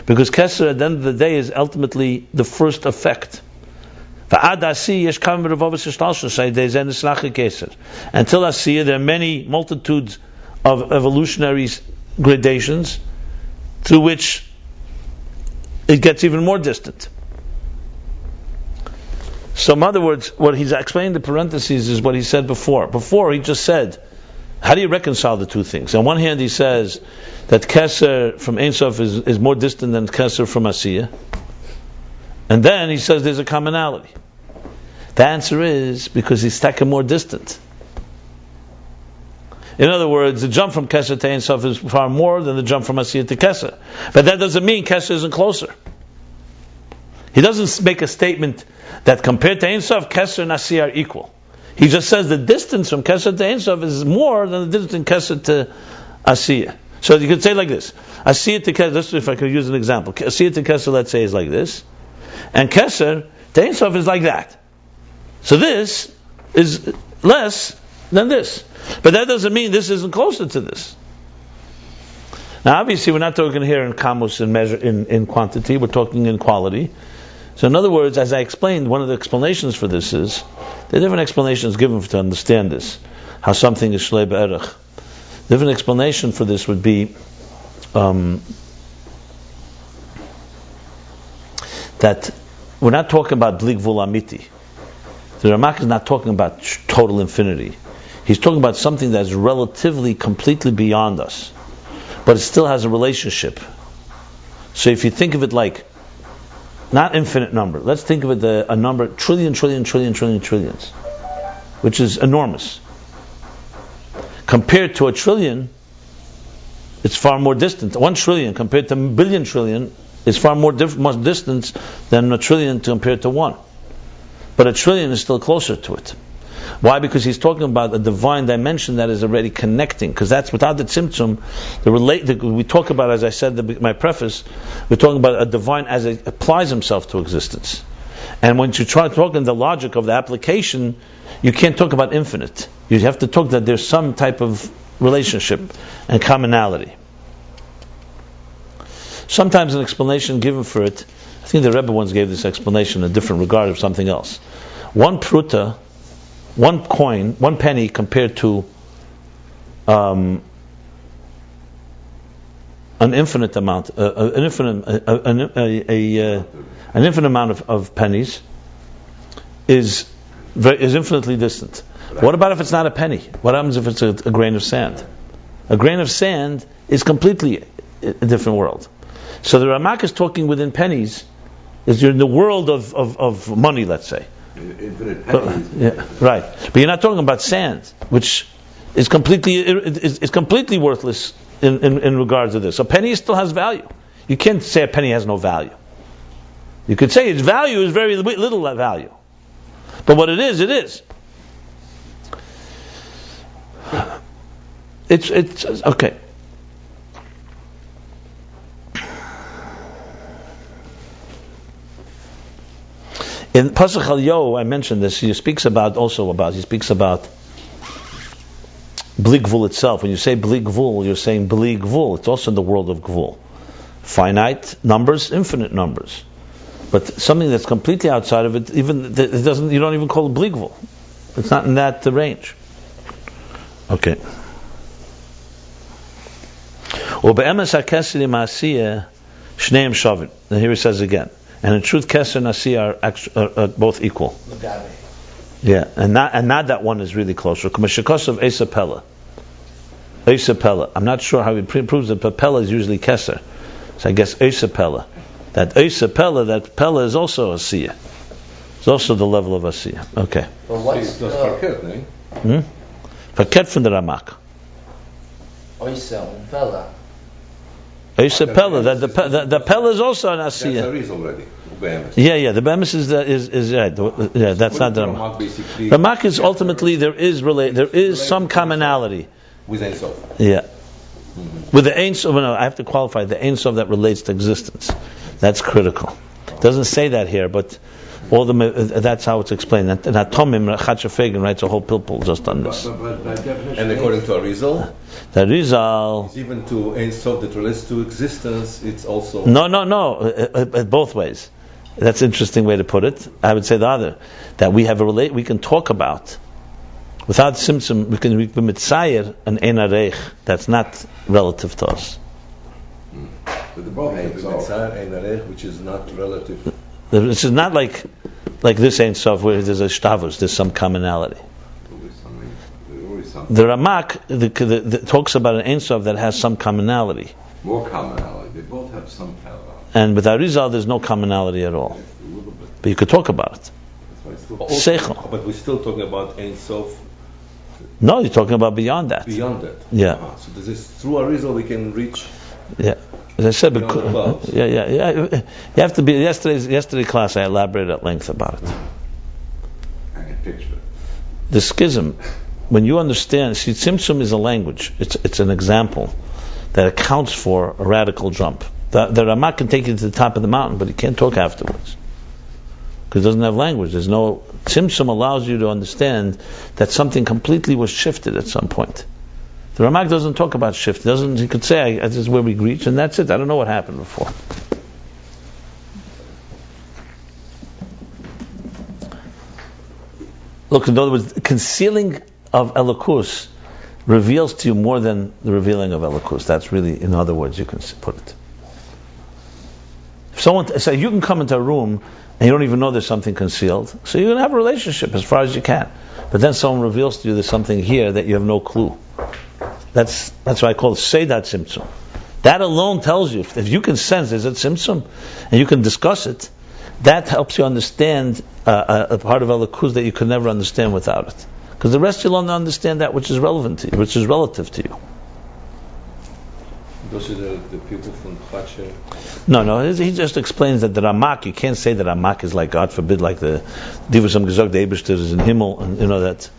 Because Keser at the end of the day is ultimately the first effect. Until Asiyah, there are many multitudes of evolutionary gradations through which it gets even more distant. So in other words, what he's explained in the parentheses is what he said before. Before he just said, how do you reconcile the two things? On one hand he says that Keser from Ein Sof is more distant than Keser from Asiyah. And then he says there's a commonality. The answer is because he's stacking more distant. In other words, the jump from Keser to Ein Sof is far more than the jump from Asiyah to Keser. But that doesn't mean Keser isn't closer. He doesn't make a statement that compared to Ein Sof, Keser and Asiyah are equal. He just says the distance from Keser to Ein Sof is more than the distance from Keser to Asiyah. So you could say like this: Asiyah to Keser. Let's see if I could use an example. Asiyah to Keser, let's say, is like this, and Keser to Ein Sof is like that. So this is less than this, but that doesn't mean this isn't closer to this. Now, obviously, we're not talking here in kamus and measure in quantity. We're talking in quality. So in other words, as I explained, one of the explanations for this is, there are different explanations given to understand this, how something is shlei be'erech. Different explanation for this would be that we're not talking about bli gvul amiti. The Ramak is not talking about total infinity. He's talking about something that's relatively, completely beyond us, but it still has a relationship. So if you think of it like, not infinite number. Let's think of it a number trillions, which is enormous. Compared to a trillion, it's far more distant. 1 trillion compared to a billion trillion is far more distance than a trillion compared to 1. But a trillion is still closer to it. Why? Because he's talking about a divine dimension that is already connecting. Because that's without the tzimtzum, we talk about, as I said in my preface, we're talking about a divine as it applies himself to existence. And when you try to talk in the logic of the application, you can't talk about infinite. You have to talk that there's some type of relationship and commonality. Sometimes an explanation given for it, I think the Rebbe once gave this explanation in a different regard of something else. One pruta, one coin, 1 penny compared to an infinite amount, an infinite amount of pennies is infinitely distant. What about if it's not a penny? What happens if it's a grain of sand? A grain of sand is completely a different world. So the Ramak is talking within pennies. Is you're in the world of money, let's say. Infinite pennies. Yeah, right. But you're not talking about sand, which is completely worthless in regard to this. A penny still has value. You can't say a penny has no value. You could say its value is very little value. But what it is, it is. It's okay. In Pasuk Elyahu, I mentioned this. He speaks about Bli Gvul itself. When you say Bli Gvul, you're saying Bli Gvul. It's also in the world of Gvul. Finite numbers, infinite numbers. But something that's completely outside of it, even it doesn't. You don't even call it Bli Gvul. It's not in that range. Okay. Ube'emes hakesed ma'asiyah shneim shavim. And here he says again. And in truth, Keser and Asiyah are both equal. Yeah, and not that one is really closer. Kamashikos of Esa Pella. Esa Pella. I'm not sure how he proves that, but Pella is usually Keser. So I guess Esa Pella. That Pella is also Asiyah. It's also the level of Asiyah. Okay. But what's the... Faket from the Ramak. Oisa, Pella. Esa Pella. That the Pella is also an Asiyah. That's a already. Yeah. The Bemis is right. Yeah, that's not the Ramak. Ramak is ultimately there is some commonality with Ein Sof. Yeah, with the Ein Sof. No, I have to qualify the Ein Sof that relates to existence. That's critical. It doesn't say that here, but that's how it's explained. And Atomim Chacha Fagan writes a whole pilpul just on this. And according to Arizal, the Arizal is even to Ein Sof that relates to existence. It's also no. Both ways. That's an interesting way to put it. I would say the other, that we can talk about without Tzimtzum. We can mitzayer an Ein Areich that's not relative to us. But the both Ein Sof, Ein Areich, which is not relative. This is not like this Ein Sof where there's a shtavus. There's some commonality. The Ramak talks about an Ein Sof that has some commonality. More commonality. They both have some commonality. And with Arizal, there's no commonality at all. But you could talk about it. Seichel. But we're still talking about Ein Sof. No, you're talking about beyond that. Beyond that. Yeah. So this is through Arizal we can reach. Yeah. As I said, yeah. You have to be. Yesterday class, I elaborated at length about it. I can picture it. The schism, when you understand, see, Tzimtzum is a language. It's an example that accounts for a radical jump. The Ramak can take you to the top of the mountain, but he can't talk afterwards because he doesn't have language. There's no Tzimtzum allows you to understand that something completely was shifted at some point. The Ramak doesn't talk about shift. He could say, "This is where we reach, and that's it. I don't know what happened before." Look, in other words, concealing of Elokus reveals to you more than the revealing of Elokus. That's really, in other words, you can put it. If someone say you can come into a room and you don't even know there's something concealed, so you're going to have a relationship as far as you can. But then someone reveals to you there's something here that you have no clue. That's why I call it Seidat Tzimtzum. That alone tells you, if you can sense there's a Tzimtzum, and you can discuss it, that helps you understand a part of Elokus that you could never understand without it. Because the rest you'll only understand that which is relevant to you, which is relative to you. Those are the people from Chacher. No, he just explains that the Ramak, you can't say that Ramak is like, God forbid, like the Divusam Gezog, the Eibishter is in Himmel, and you know that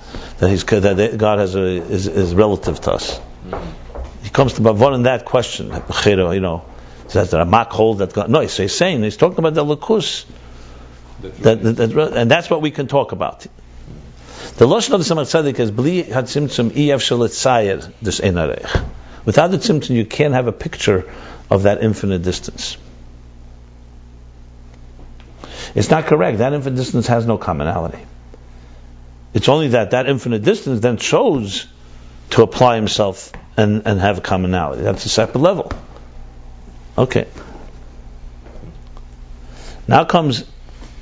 God is relative to us. Mm-hmm. He comes to Bavon in that question, you know, does the Ramak hold that God? No, he's saying, he's talking about the Lakus, and that's what we can talk about. The Lashon of the Tzemach Tzedek is Bli Hatzimtzum Ef Shalit Sayer Des Ein Arech. Without the Tzimtzum, you can't have a picture of that infinite distance. It's not correct. That infinite distance has no commonality. It's only that infinite distance then chose to apply himself and have a commonality. That's a separate level. Okay. Now comes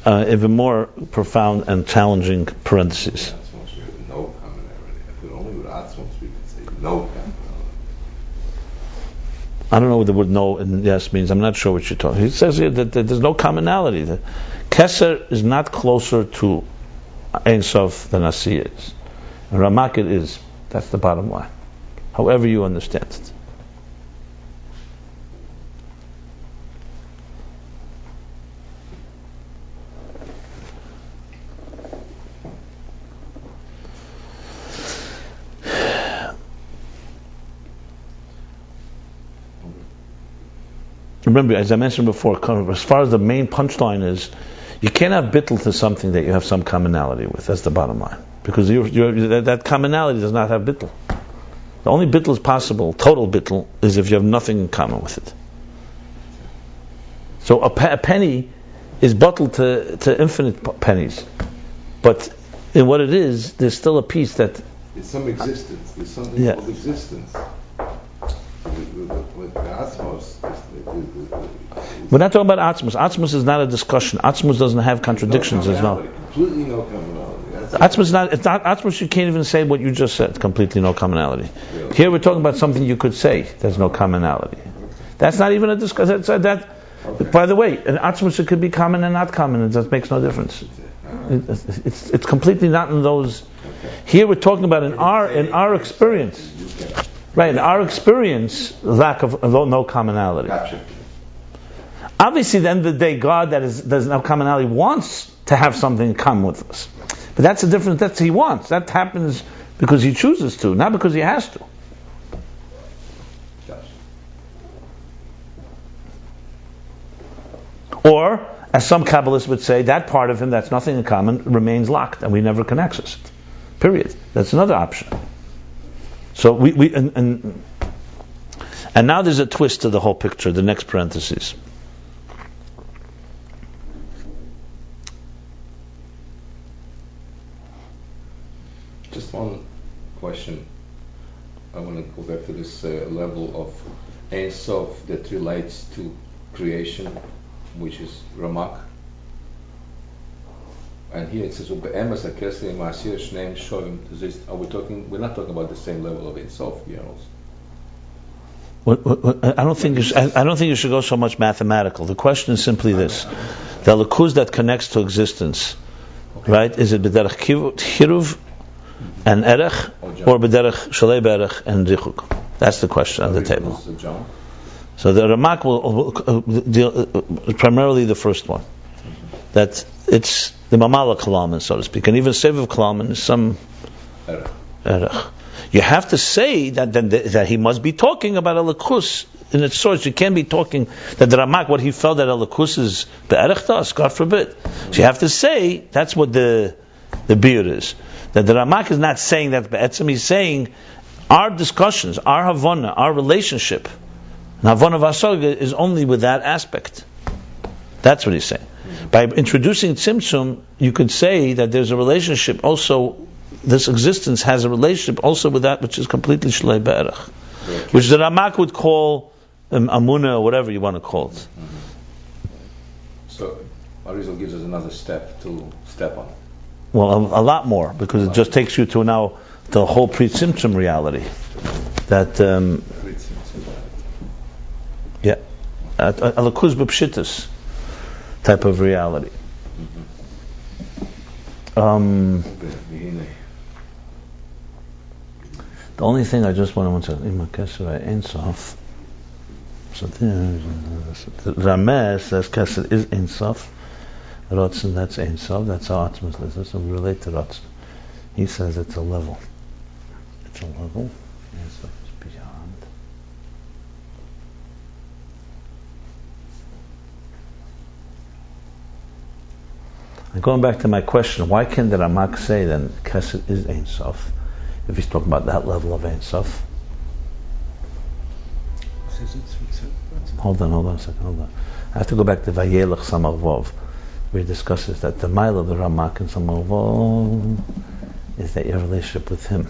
even more profound and challenging parentheses. No commonality. If it only with Atzmos we could say no commonality. I don't know what the word no and yes means. I'm not sure what you're talking. He says here that there's no commonality. The Keser is not closer to Ein Sof than Asiyah is. And Ramak it is. That's the bottom line. However you understand it. remember, as I mentioned before, as far as the main punchline is, you can't have bittul to something that you have some commonality with. That's the bottom line. Because that commonality does not have bittul. The only bittul is possible, total bittul, is if you have nothing in common with it. So a penny is bottled to infinite pennies. But in what it is, there's still a piece that... There's some existence. There's something called existence. With the Atmos, we're not talking about Atmos. Atmos is not a discussion. Atmos doesn't have contradictions as well. Completely no commonality. Atmos is not. It's not Atmos. You can't even say what you just said. Completely no commonality. Really? Here we're talking about something you could say. There's no commonality. That's not even a discussion. That. Okay. By the way, an Atmos it could be common and not common. It just makes no difference. It's completely not in those. Okay. Here we're talking about in our experience. Right, in our experience, lack of no commonality. Gotcha. Obviously, at the end of the day, God there's no commonality wants to have something in common with us. But that's a difference. That's He wants. That happens because He chooses to, not because He has to. Gotcha. Or, as some Kabbalists would say, that part of Him that's nothing in common remains locked, and we never can access it. Period. That's another option. So and now there's a twist to the whole picture. The next parentheses. Just one question. I want to go back to this level of Ein Sof that relates to creation, which is Ramak. And here it says, are we talking? We're not talking about the same level of Ein Sof here also. I don't think you should go so much mathematical. The question is simply this: the lakuz that connects to existence, okay. Right? Is it b'derech chiruv and erech, or b'derech shalei berech and dichuk? That's the question on the table. So the Ramak will deal primarily the first one. That it's the Mamala Kalaman, so to speak, and even Seviv Kalaman is some erech. You have to say that he must be talking about a lakus in its source. You can't be talking that the Ramak, what he felt that a lakus is be'erech to us, God forbid. So you have to say that's what the beer is. That the Ramak is not saying that be'etzim. He's saying our discussions, our havana, our relationship, and havana v'asoga is only with that aspect. That's what he's saying. By introducing Tzimtzum, you could say that there's a relationship also, this existence has a relationship also with that which is completely Shlei Be'erech, which the Ramak would call Amunah or whatever you want to call it. Mm-hmm. So, Arizal gives us another step to step on. Well, a lot more, because it just takes you to now the whole pre-Tzimtzum reality. That, yeah, a lakuz b'pshitus type of reality. The only thing I just want to Ima Kesser Ein Sof. So Ramesh says Kesser is Ein Sof. Rotzen, that's Ein Sof. That's how Atmos is. So we relate to Rotzen. He says it's a level. It's a level. Ein Sof is beyond. And going back to my question, why can the Ramak say then Kesed is Ein Sof if he's talking about that level of Ein Sof? Hold on a second. I have to go back to Vayelech Samach Vov, where he discusses that the mile of the Ramak and Samach Vov is that your relationship with him.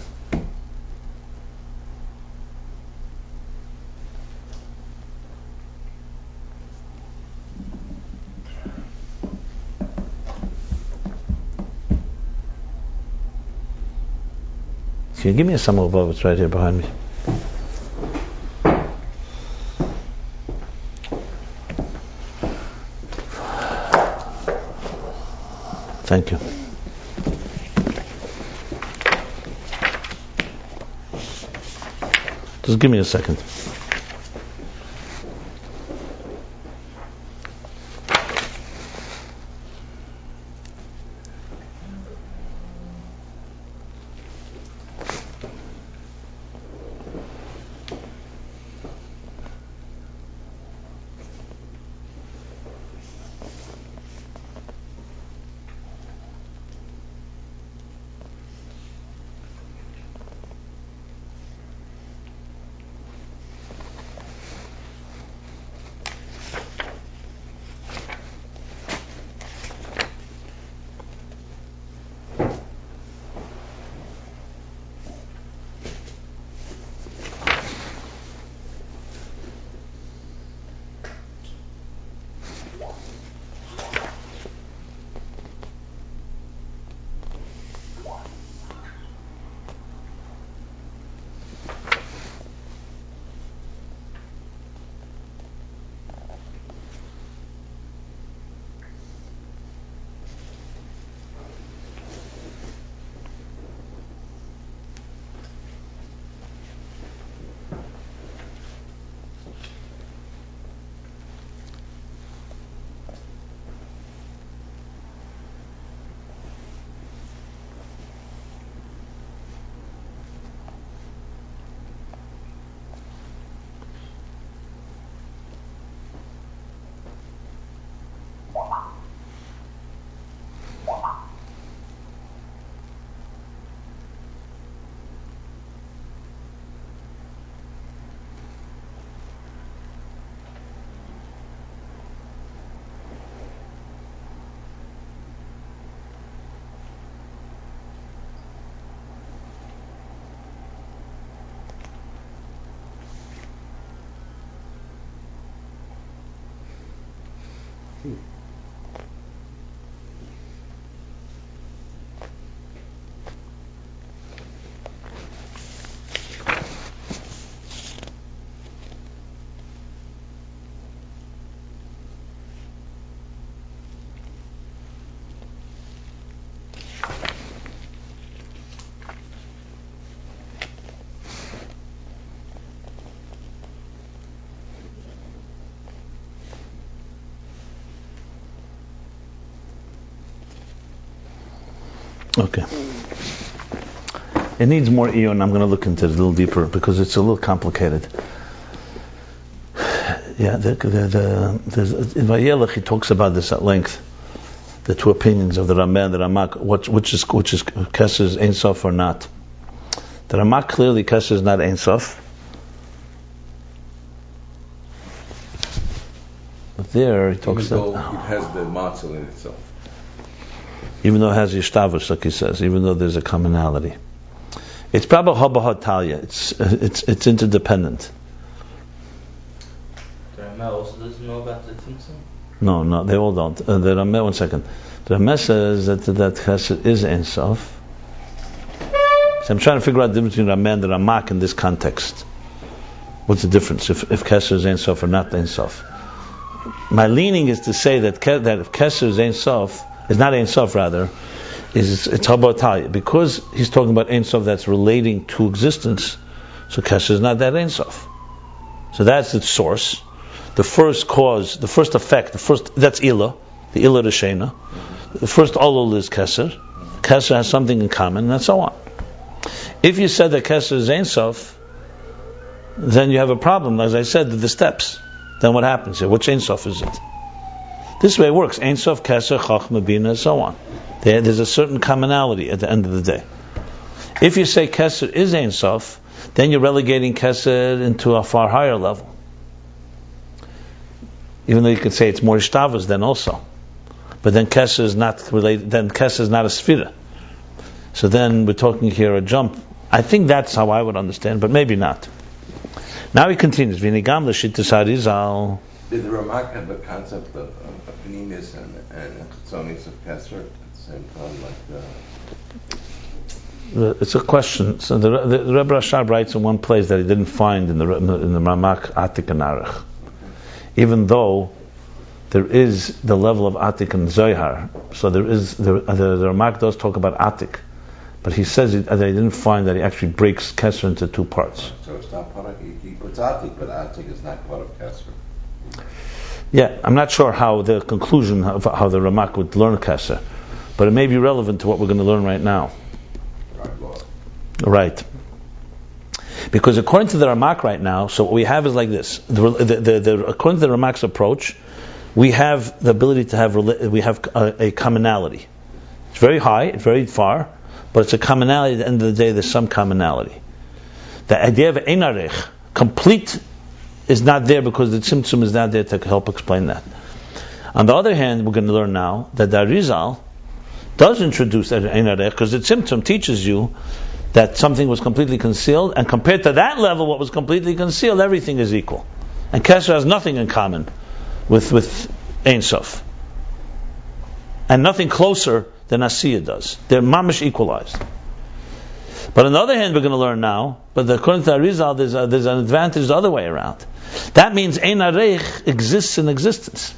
Can you give me a Samach Vov? It's right here behind me. Thank you. Just give me a second. Okay. It needs more eon. I'm going to look into it a little deeper because it's a little complicated. Yeah, in Vayelech he talks about this at length. The two opinions of the Rameh and the Ramak, which is Kesser Ein Sof or not. The Ramak clearly Kesser is not Ein Sof. But there he talks even though about, it has the matzah in itself. even though it has Yishtavus, like he says, even though there's a commonality. It's probably Habahad Talia. It's interdependent. The Rameh also doesn't know about the Tzimtzum? No, they all don't. The Rameh, one second. The Rameh says that Chesed is Ein Sof. So I'm trying to figure out the difference between Rameh and the Ramak in this context. What's the difference if Chesed is Ein Sof or not Ein Sof? My leaning is to say that if Chesed is Ein Sof, is not Ein Sof rather, it's Habahad because he's talking about Ein Sof that's relating to existence. So Chesed is not that Ein Sof. So that's its source. The first cause, the first effect, that's Ilah, the Ilah Rishena. The first Olol is Kesser. Kesser has something in common, and so on. If you said that Kesser is Ein Sof, then you have a problem, as I said, the steps. Then what happens here? Which Ein Sof is it? This way it works. Ein Sof, Kesser, Chachma, Bina, and so on. There's a certain commonality at the end of the day. If you say Kesser is Ein Sof, then you're relegating Kesser into a far higher level. Even though you could say it's more Ishtavas then also. But then Kesser is not related, then Kesser is not a Sfira. So then we're talking here a jump. I think that's how I would understand, but maybe not. Now he continues, V'nigam l'shittas Harizal. Did the Ramak have the concept of Panimis and Chitzonis of Kesser at the same time, like It's a question. So the Rebbe Rashab writes in one place that he didn't find in the Ramak Atik and Aruch. Even though there is the level of Atik and Zohar, so there is the Ramak does talk about Atik, but he says that he didn't find that he actually breaks Kesser into two parts. so it's not part of, he puts Atik, but Atik is not part of Kesser. Yeah, I'm not sure how the conclusion of how the Ramak would learn Kesser, but it may be relevant to what we're going to learn right now. Right. Because according to the Ramak right now, so what we have is like this. According to the Ramak's approach, we have the ability to have a commonality. It's very high, it's very far, but it's a commonality. At the end of the day, there's some commonality. The idea of Ein Arech, complete, is not there because the Tzimtzum is not there to help explain that. On the other hand, we're going to learn now that the Arizal does introduce Ein Arech because the Tzimtzum teaches you that something was completely concealed, and compared to that level, what was completely concealed, everything is equal. And Kesser has nothing in common with Ein Sof. And nothing closer than Asiya does. They're mamish equalized. But on the other hand, we're going to learn now, but according to Arizal, there's an advantage the other way around. That means Ein Arech exists in existence.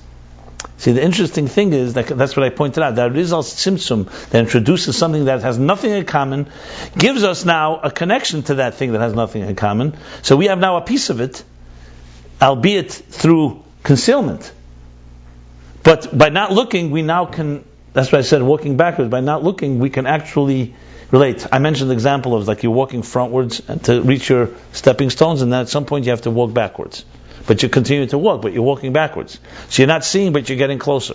See, the interesting thing is, that's what I pointed out, that Arizal's Tzimtzum that introduces something that has nothing in common, gives us now a connection to that thing that has nothing in common. So we have now a piece of it, albeit through concealment. But by not looking, we now can, that's why I said walking backwards, by not looking, we can actually relate. I mentioned the example of like you're walking frontwards to reach your stepping stones, and then at some point you have to walk backwards. But you continue to walk, but you're walking backwards. So you're not seeing, but you're getting closer.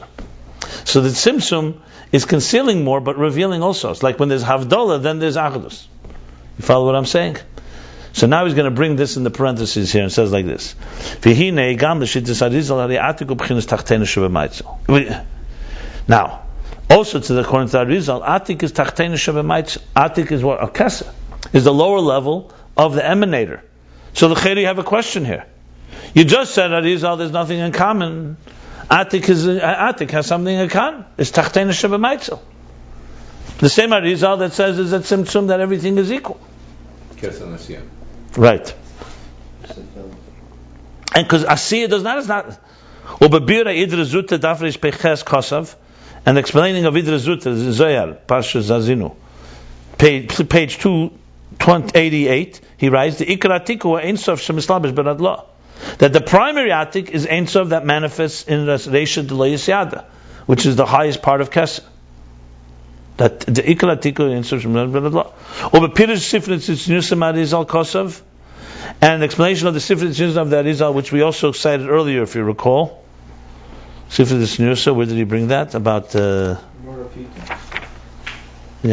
So the Tzimtzum is concealing more, but revealing also. It's like when there's Havdalah, then there's Achdus. You follow what I'm saying? So now he's going to bring this in the parentheses here and says like this. Now, also to the according to Arizal, Atik is Tachtena Shebemaitz. Atik is what? A Kesser. Is the lower level of the emanator. So the Chayri have a question here. You just said, Arizal, there's nothing in common. Atik has something in Kan. It's Tachtena Shebamaitzel. The same Arizal that says is that Tzimtzum that everything is equal. Kesser and Asiya. Right. And because Asiya does not, is not. Ubabira Idra Zuta Dafrish Peches Kosav, and explaining of Idra Zuta, Zoyar, Parsha Zazinu, page 288, he writes, the Ikra Atiku Ein Sof Shemislabish Beradla. That the primary Atik is Ein Sof that manifests in Reisha D'Lo Yisyada, which is the highest part of Kesser. That the Ikra Atiku Ein Sof Shemislabish Beradla. Ubapirish Sifrit Tzniusim Arizal Kosav, and an explanation of the Sifrit Tzniusim of the Arizal, which we also cited earlier, if you recall. Sifrit Tzniusim, where did he bring that? About he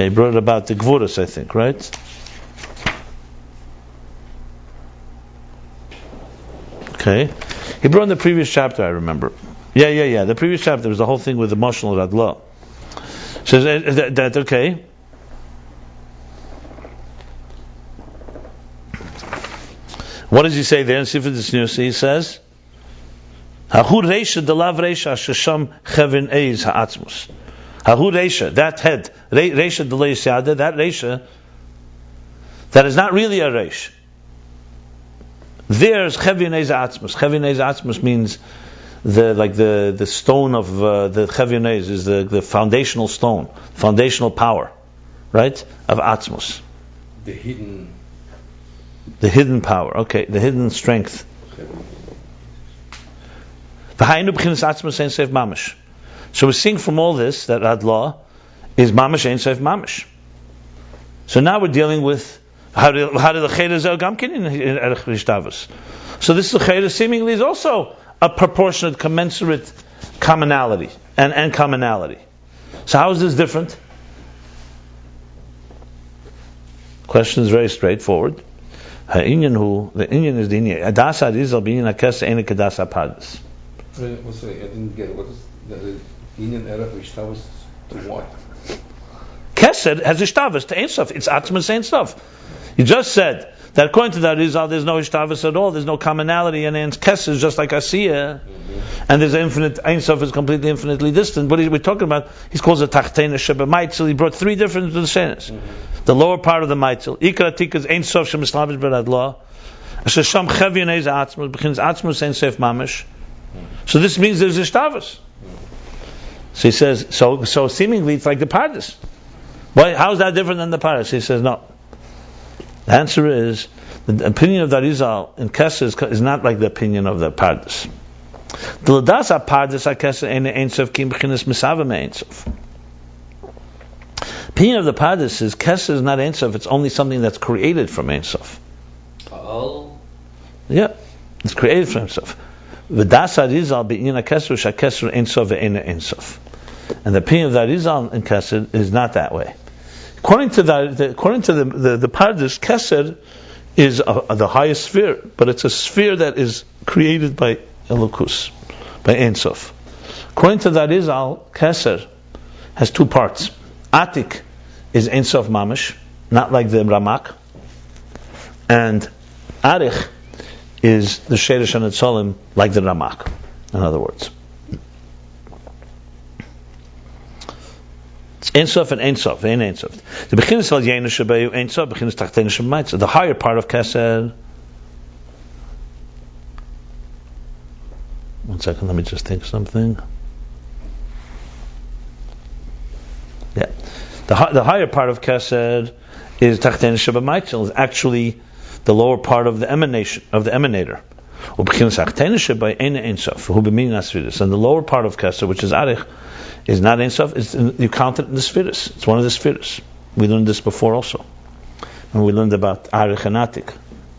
brought it about the Gvuras, I think, right? Okay. He brought in the previous chapter, I remember. Yeah. The previous chapter was the whole thing with the Mashal Radla. Says that okay. What does he say there in Sifrit Tzniusim? He says, Hahu Reisha Delav Reisha Shesham Chevin Eiz Ha'atzmus. Hahu Reisha, that head, Reisha D'Lo Yisyada, that Reisha, that is not really a Reish. There's Chevin Eiz Ha'atzmus. Chevin Eiz Ha'atzmus means the stone of the Chevin Eiz is the foundational stone, foundational power, right? Of Atzmus. The hidden power, okay, the hidden strength. So we're seeing from all this that Radla is Mamash Ein Sof Mamash. So now we're dealing with how did the Chayda Zel Gamkin in Erech Rishtavus. So this Chayda seemingly is also a proportionate, commensurate commonality and commonality. So how is this different? Question is very straightforward. The Inyan is the Inyan. Adasa Rizal Binyan Akesa Ene Kedasa Pardes. I didn't get it. What is the Inyan Erech Rishtavus to what? Kesed has Ishtavus to Ein Sof. It's Atzmas Ein Sof. You just said that according to that Rizal, there's no Ishtavus at all. There's no commonality, and Kesed is just like Asiya, and there's infinite. Ein Sof is completely infinitely distant. What we're talking about, he calls it Tachtena Shebamaitzel. He brought three different Shenas. The lower part of the Maitzel. Ikra Tika is Ein Sof Shemislabish Beradla. Shesham Chevin Eiz Atzmus begins Atzmus Ein Sof Mamish. So this means there's Ishtavus. So he says, so seemingly it's like the Pardes. Why? How is that different than the Pardes? He says no. The answer is the opinion of the Arizal in Kesser is not like the opinion of the Pardes. The Ladasa Pardes Kesser Ein Sof Kim B'chinas Misavim Ein Sof. Opinion of the Pardes is Kesser is not Ein Sof. It's only something that's created from Ein Sof. Oh. Yeah, it's created from Ein Sof. V'dasa Arizal B'inyan Kesser Shakesser Ein Sof ve'Eina Ein Sof. And the opinion of the Arizal in Kesser is not that way. According to the Pardes, Kesser is the highest sphere, but it's a sphere that is created by Elokus, by Ein Sof. According to the Arizal, Kesser has two parts. Atik is Ein Sof Mamish, not like the Ramak, and Arich is the Sheresh and Etzolim, like the Ramak. In other words, it's Ein Sof and Ein Sof, Ein Sof. The beginning of Yena Shebeyu Ein Sof, beginning Tachtena Shemaitz. The higher part of Kesser. One second, let me just think something. Yeah, the higher part of Kesser is Tachtena Shebamaitzel. Is actually the lower part of the emanation of the emanator. And the lower part of Kesser, which is Arich, is not Ein Sof. You count it in the spheres. It's one of the spheres. We learned this before also, and we learned about Arich and Atik.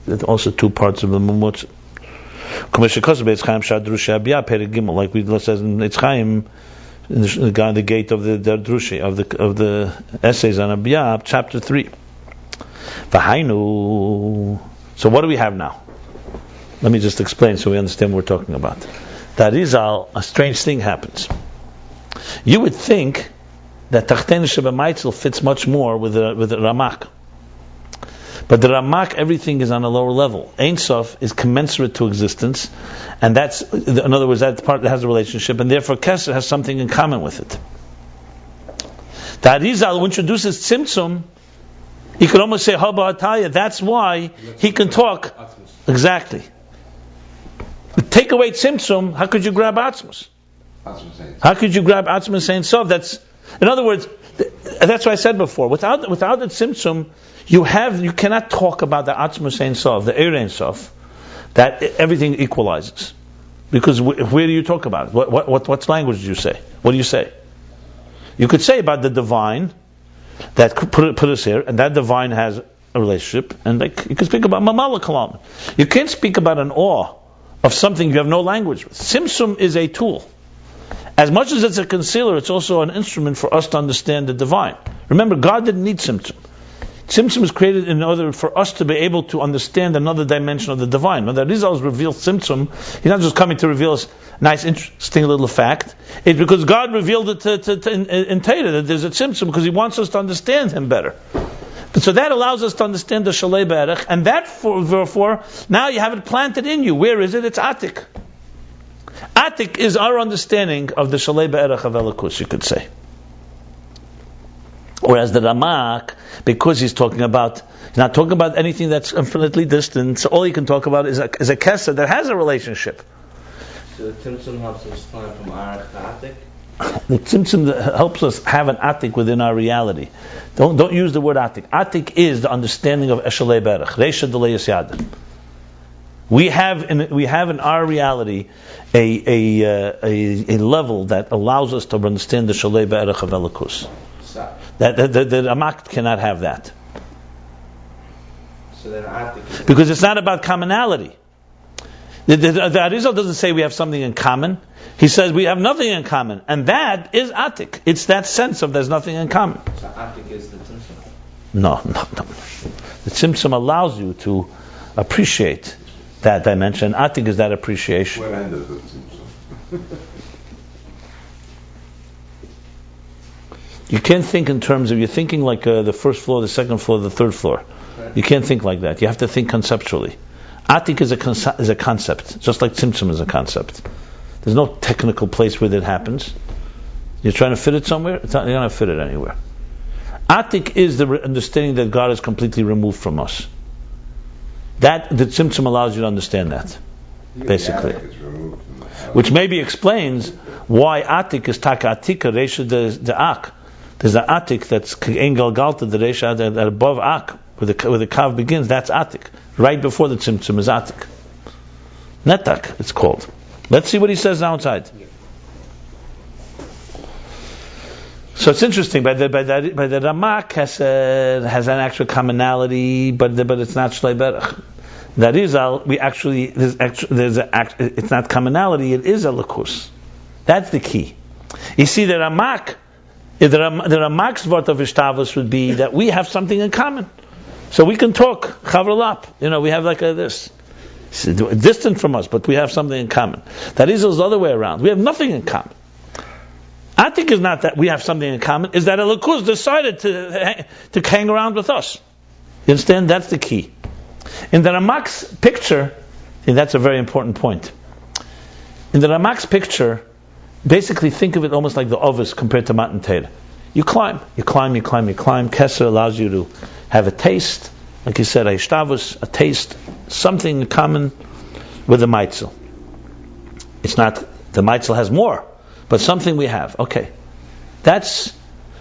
There's also two parts of the Mumutz. Like we says in Eitz Chaim, in the gate of the Drushi of the essays on Abiyah, chapter 3. So what do we have now? Let me just explain so we understand what we're talking about. That is a strange thing happens. You would think that Tachtena Shebamaitzel fits much more with the Ramak. But the Ramak, everything is on a lower level. Ein Sof is commensurate to existence, and that's, in other words, that part that has a relationship, and therefore Keser has something in common with it. The Arizal, who introduces Tzimtzum, he could almost say Haba Ataya. That's why he can talk. Exactly. Take away Tzimtzum, how could you grab Atzmus? How could you grab Atzmus Ein Sof? That's, in other words, that's what I said before. Without the Tzimtzum, you cannot talk about the Atzmus Ein Sof, the Eir Ein Sof, that everything equalizes. Because where do you talk about it? What language do you say? What do you say? You could say about the divine that put us here, and that divine has a relationship, and like you can speak about Mamala Kalam. You can't speak about an awe of something you have no language with. Tzimtzum is a tool. As much as it's a concealer, it's also an instrument for us to understand the divine. Remember, God didn't need Tzimtzum. Tzimtzum is created in order for us to be able to understand another dimension of the divine. When the Rizal reveals Tzimtzum, he's not just coming to reveal us a nice, interesting little fact. It's because God revealed it in Torah that there's a Tzimtzum because He wants us to understand Him better. But so that allows us to understand the Shalei Be'erech, and that therefore now you have it planted in you. Where is it? It's Atik. Atik is our understanding of the Shalei Be'erech of Elokus, you could say. Whereas the Ramak, because he's not talking about anything that's infinitely distant, so all he can talk about is a Kesser that has a relationship. So the Tzimtzum helps us climb from Arach to Atik? The Tzimtzum helps us have an Atik within our reality. Don't use the word Atik. Atik is the understanding of Eshalei Berach, Reisha Delei Yasyad. We have in our reality a level that allows us to understand the Shalei Be'erach of Elokus. That the Ramak cannot have that. So then Atik, because it's not about commonality. The Arizal doesn't say we have something in common. He says we have nothing in common, and that is Atik. It's that sense of there's nothing in common. So Atik is the Tzimtzum. No. The Tzimtzum allows you to appreciate that dimension. Atik is that appreciation. Where end is the Tzimtzum? You can't think in terms of, you're thinking like the first floor, the second floor, the third floor. Right. You can't think like that. You have to think conceptually. Atik is a concept, just like Tzimtzum is a concept. There's no technical place where that happens. You're trying to fit it somewhere, you're not going to fit it anywhere. Atik is the understanding that God is completely removed from us. That, the Tzimtzum allows you to understand that, basically. Which maybe explains why Atik is Taka Atika, Resha the Ak. There's an Atik that's Engel Galta, the Resha that above Ak, where the Kav begins, that's Atik. Right before the Tzimtzum is Atik. Netak, it's called. Let's see what he says outside. So it's interesting. By the Ramak has an actual commonality, but it's not Shlei Berach. That is, it's not commonality. It is a Lakus. That's the key. You see, the Ramak's word of Ishtavus would be that we have something in common, so we can talk Chavralap. We have like this. It's distant from us, but we have something in common. That is the other way around. We have nothing in common. Atik is not that we have something in common, is that Elokus decided to hang around with us. You understand? That's the key. In the Ramak's picture, and that's a very important point. In the Ramak's picture, basically think of it almost like the Ovis compared to Matan Torah. You climb. Kesser allows you to have a taste, like you said, a taste, something in common with the Meitzel. It's not, the Meitzel has more, but something we have. Okay.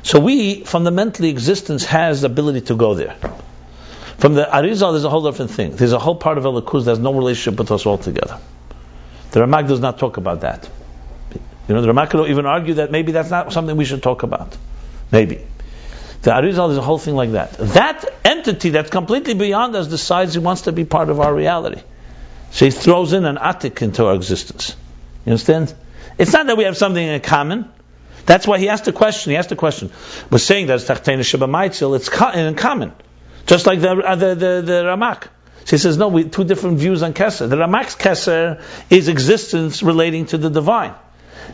So we, fundamentally, existence has the ability to go there. From the Arizal, there's a whole different thing. There's a whole part of Elokus that has no relationship with us altogether. The Ramak does not talk about that. The Ramak will even argue that maybe that's not something we should talk about. Maybe. The Arizal, there's a whole thing like that. That entity that's completely beyond us decides he wants to be part of our reality. So he throws in an Atik into our existence. You understand? It's not that we have something in common. That's why he asked the question. We're saying that it's Tachtena Sheba Meitzel, it's in common. Just like the Ramak. So he says, no, two different views on Kesser. The Ramak's Kesser is existence relating to the divine.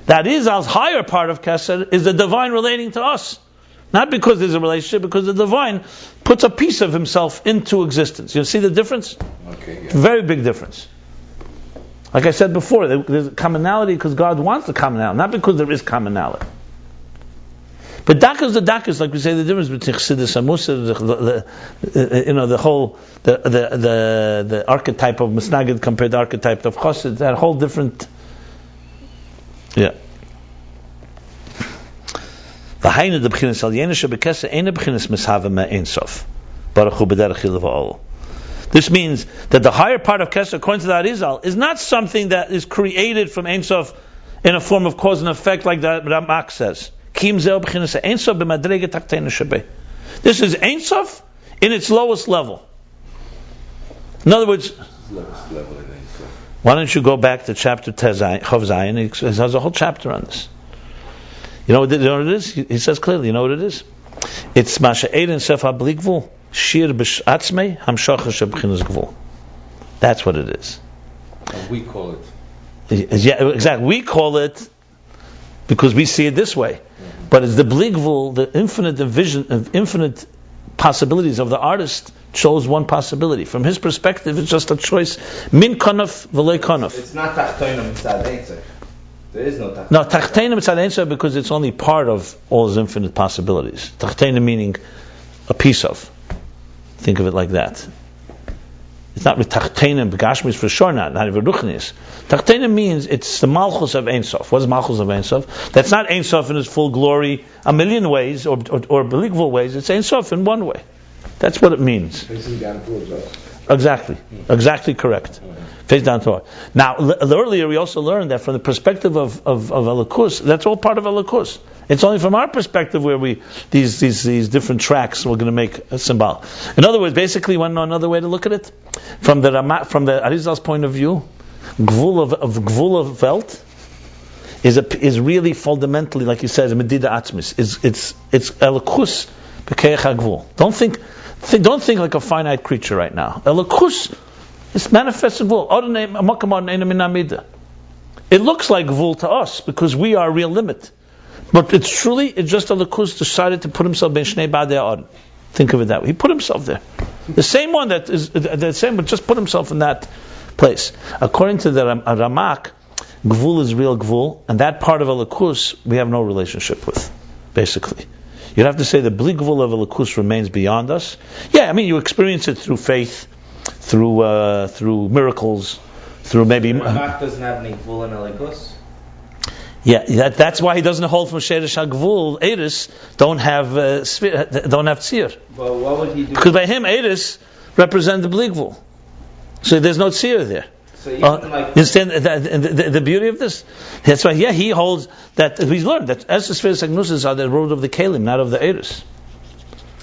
That is, our higher part of Kesser is the divine relating to us. Not because there's a relationship, because the divine puts a piece of himself into existence. You see the difference? Okay, yeah. Very big difference. Like I said before, there's commonality because God wants the commonality, not because there is commonality. But dakas the dakas, like we say, the difference between Chassidus and Mussar, the archetype of Misnagid compared to the archetype of Chassid, that whole different. Yeah. This means that the higher part of Kesser, according to the Arizal, is not something that is created from Ein Sof in a form of cause and effect, like the Ramak says. This is Ein Sof in its lowest level. In other words, Lowest level in Ein Sof. why don't you go back to chapter Chav Zayin? He has a whole chapter on this. You know what it is? He says clearly, you know what it is? It's Masha Eidin Sef HaBlikvul Shir B'Atzmei Hamshacha Sheb'chinas Gvul. That's what it is. And we call it. Yeah, exactly. We call it because we see it this way. But it's the Blikvul, the infinite vision of infinite possibilities of the artist chose one possibility. From his perspective, it's just a choice. Min kanaf v'lei kanaf. It's not Tachtonim Mitzad Ein Sof. There is no Tachtonim. No, Tachtenim Mitzad Ein Sof because it's only part of all his infinite possibilities. Tachtenim meaning a piece of. Think of it like that. It's not with Tachtenim, Gashmis for sure not even Ruchnis. Tachtenim means it's the Malchus of Ein Sof. What is Malchus of Ein Sof? That's not Ein Sof in its full glory a million ways or Belikvul ways. It's Ein Sof in one way. That's what it means. Facing down towards us. Exactly. Exactly correct. Face down to it. Now, earlier we also learned that from the perspective of Elikus, that's all part of Elikus. It's only from our perspective where these different tracks we're going to make a symbol. In other words, basically, you want to know another way to look at it? From the Arizal's point of view, Gvul of Welt is really fundamentally, like he says, Medida Atzmis. It's Elikus B'Keich HaGvul. Don't think like a finite creature right now. Elikus is manifested Gvul. It looks like Gvul to us because we are a real limit. But it's just Elikus decided to put himself ben Shnei Badei Aaron. Think of it that way. He put himself there. The same one that is the same, but just put himself in that place. According to the Ramak, Gvul is real Gvul, and that part of Elikus we have no relationship with, basically. You'd have to say the Bli Gvul of Elikus remains beyond us. Yeah, I mean you experience it through faith, through miracles, through maybe. Ramak doesn't have any Gvul in Elikus. Yeah, that's why he doesn't hold from Sheresh HaGvul. Eris don't have tzir. But what would he do? Because by him, Eris represents the Bli Gvul. So there's no tzir there. So you You understand the beauty of this? That's why, he holds that he's learned that as the Sfiras Agnusas are the road of the Kalim, not of the Eris.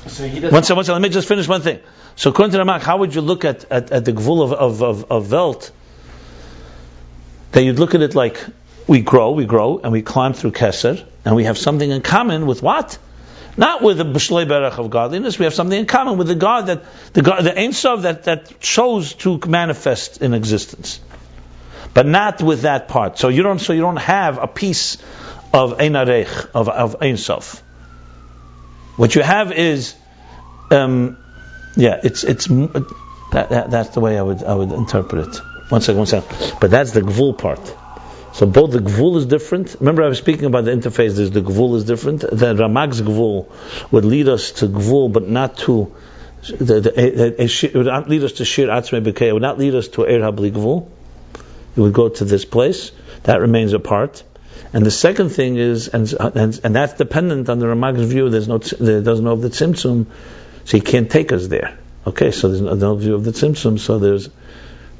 So he doesn't. One second, let me just finish one thing. So according to Ramak, how would you look at the Gvul of Welt? That you'd look at it like we grow, and we climb through Keser, and we have something in common with what? Not with the B'shlei Berach of godliness. We have something in common with the God the Ein Sof that chose to manifest in existence, but not with that part. So you don't have a piece of Ein Arech of Ein Sof. What you have is, that's the way I would interpret it. One second. But that's the Gvul part. So both the Gvul is different. Remember I was speaking about the interface, the Gvul is different. The Ramak's Gvul would lead us to Gvul, but not to it would not lead us to Shir Atzmei B'Kei. It would not lead us to Er HaBli Gvul. It would go to this place. That remains apart. And the second thing is, and that's dependent on the Ramak's view, there doesn't know of the Tzimtzum, so he can't take us there. Okay, so there's no view of the Tzimtzum, so there's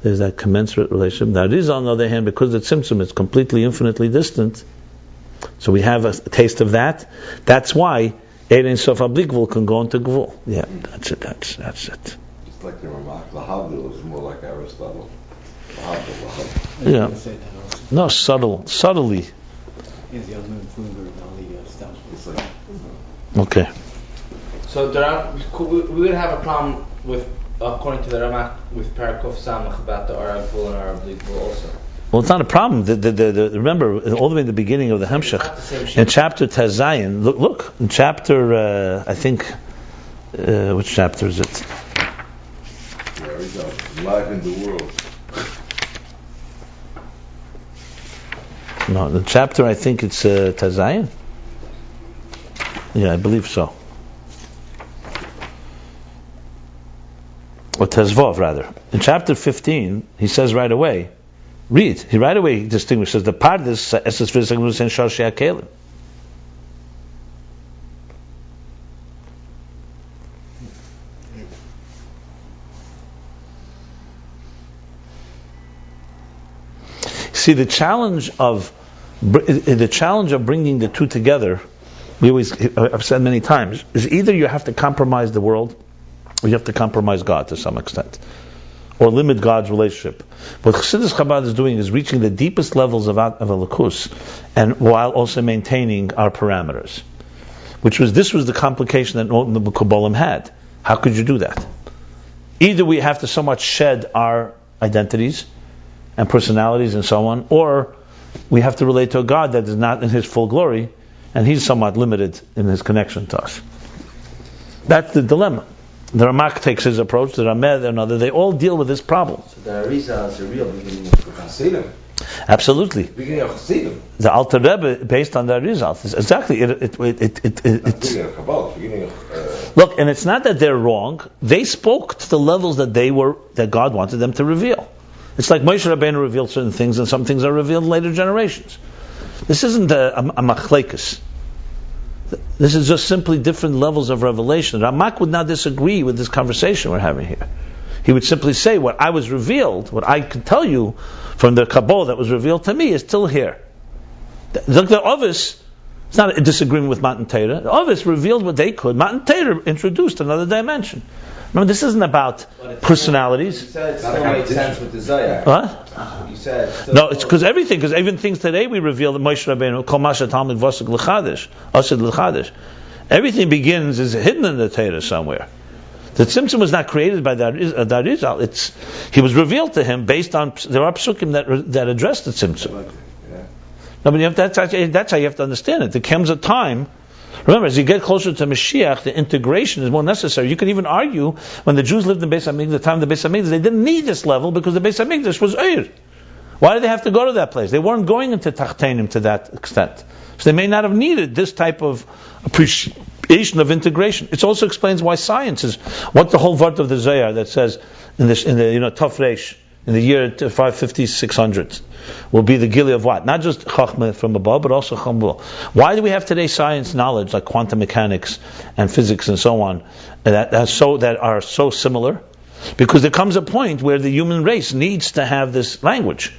that commensurate relationship. Now, it is on the other hand, because the Tzimtzum is completely, infinitely distant, so we have a taste of that. That's why Ein Sof HaBli Gvul can go into Gvul. Yeah, that's it. That's it. Just like the Ramak, the Havdil is more like Aristotle. The Havdil. Yeah. Say that also. No, subtly. Is the unknown fluid and all the stuff. It's like, Okay. So we would have a problem with, according to the Ramak, with Parakuf Samach about the Ara Gvul and Ara Bli Gvul also. Well, it's not a problem. Remember, all the way in the beginning of the Hemshech, in chapter Tazayin, look, in chapter, I think, which chapter is it? There we go. Live in the world. No, the chapter, I think it's Tazayin. Yeah, I believe so. Or Tezvov, rather. In chapter 15, he says right away, read, he right away distinguishes the part of this Esses V'Segmus and Shoshei HaKelim. See, the challenge of bringing the two together, I've said many times, is either you have to compromise the world, or you have to compromise God to some extent, or limit God's relationship. What Chassidus Chabad is doing is reaching the deepest levels of Elokus, and while also maintaining our parameters. This was the complication that the Kabbalim had. How could you do that? Either we have to somewhat shed our identities and personalities and so on, or we have to relate to a God that is not in His full glory, and He's somewhat limited in His connection to us. That's the dilemma. The Ramak takes his approach, the Ramed, another, they all deal with this problem. So the Arizal is the real beginning of Hasidim. Absolutely. Beginning of Hasidim. The Alter Rebbe, based on the Arizal, is exactly Beginning of Kabbalah. Beginning of. Look, and it's not that they're wrong. They spoke to the levels that God wanted them to reveal. It's like Moshe Rabbeinu revealed certain things, and some things are revealed in later generations. This isn't a machlekes. This is just simply different levels of revelation. Ramak would not disagree with this conversation we're having here. He would simply say, what I was revealed, what I could tell you from the Kabbalah that was revealed to me is still here. The Ovis, it's not a disagreement with Matan Torah. The Ovis revealed what they could. Matan Torah introduced another dimension. Remember, this isn't about personalities. You said it still made sense with the Zayah. What? You said No, it's because even things today we reveal that Moshe Rabbeinu, Kol Masha Talmud Vosek L'Chadish, Asid L'Chadish. Everything begins, is hidden in the Torah somewhere. The Tzimtzum was not created by the Arizal. He was revealed to him based on, there are psukim that address the Tzimtzum. No, but that's how you have to understand it. There comes a time. Remember, as you get closer to Mashiach, the integration is more necessary. You can even argue when the Jews lived in Beis Hamikdash, the time of the Beis Hamikdash, they didn't need this level because the Beis Hamikdash was Eir. Why did they have to go to that place? They weren't going into Tachtenim to that extent. So they may not have needed this type of appreciation of integration. It also explains why science is, what the whole vart of the Zohar that says in the Tov Reish, in the year 550, 600, will be the Gili of what? Not just Chachma from above, but also Chambul. Why do we have today science knowledge like quantum mechanics and physics and so on that are so similar? Because there comes a point where the human race needs to have this language.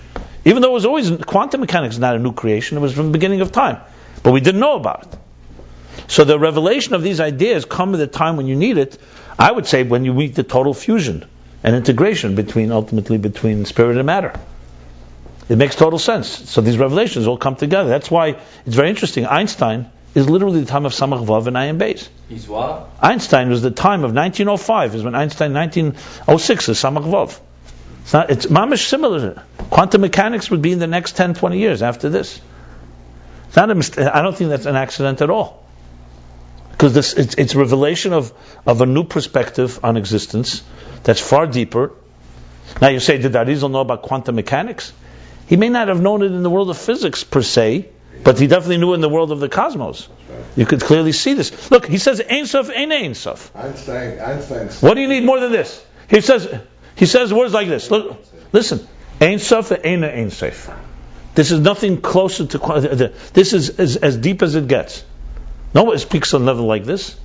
Even though it was always, quantum mechanics is not a new creation, it was from the beginning of time. But we didn't know about it. So the revelation of these ideas come at a time when you need it, I would say when you meet the total fusion and integration ultimately between spirit and matter. It makes total sense. So these revelations all come together. That's why it's very interesting. Einstein is literally the time of Samach Vav and Ayin Beis. He's what? Einstein was the time of 1905, is when Einstein, 1906 is Samach Vav. It's mamish similar. Quantum mechanics would be in the next 10, 20 years after this. It's not a mistake. I don't think that's an accident at all. Because it's revelation of a new perspective on existence that's far deeper. Now you say, did Arizal know about quantum mechanics? He may not have known it in the world of physics per se, but he definitely knew it in the world of the cosmos. You could clearly see this. Look, he says, Ein Sof, Ein Sof. Einstein. What do you need more than this? He says words like this. Look, listen, Ein Sof, Ein Sof. This is nothing closer to, this is as deep as it gets. No one speaks on a level like this.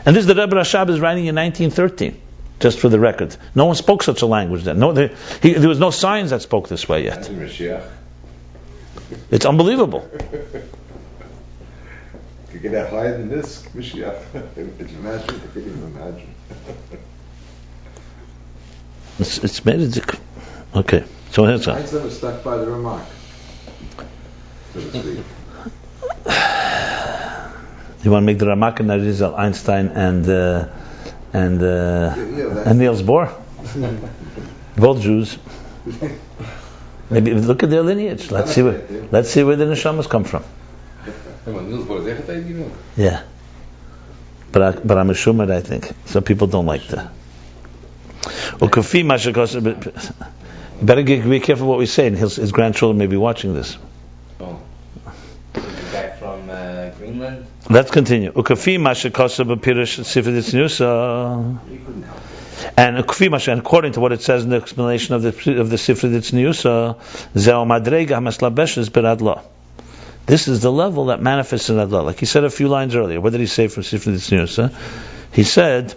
And this is the Rebbe Rashab is writing in 1913, just for the record. No one spoke such a language then. There was no science that spoke this way yet. It's unbelievable. You get that higher than this, Mashiach. Imagine, I can't even imagine. It's made it. Okay, so here's that. Einstein was stuck by the remark, so to speak. You want to make the Ramak and Arizal, Einstein and Niels Bohr? Both Jews. Maybe look at their lineage. Let's see where the neshamas come from. Yeah. But I'm a shumad, I think. Some people don't like that. You better be careful what we say, and his grandchildren may be watching this. Oh. The guy from Greenland? Let's continue. And according to what it says in the explanation of the Sifri Ditzniusa, Zeo Madrega Hamaslabesh is Beradla. This is the level that manifests in Adla. Like he said a few lines earlier. What did he say from Sifri Ditzniusa? He said,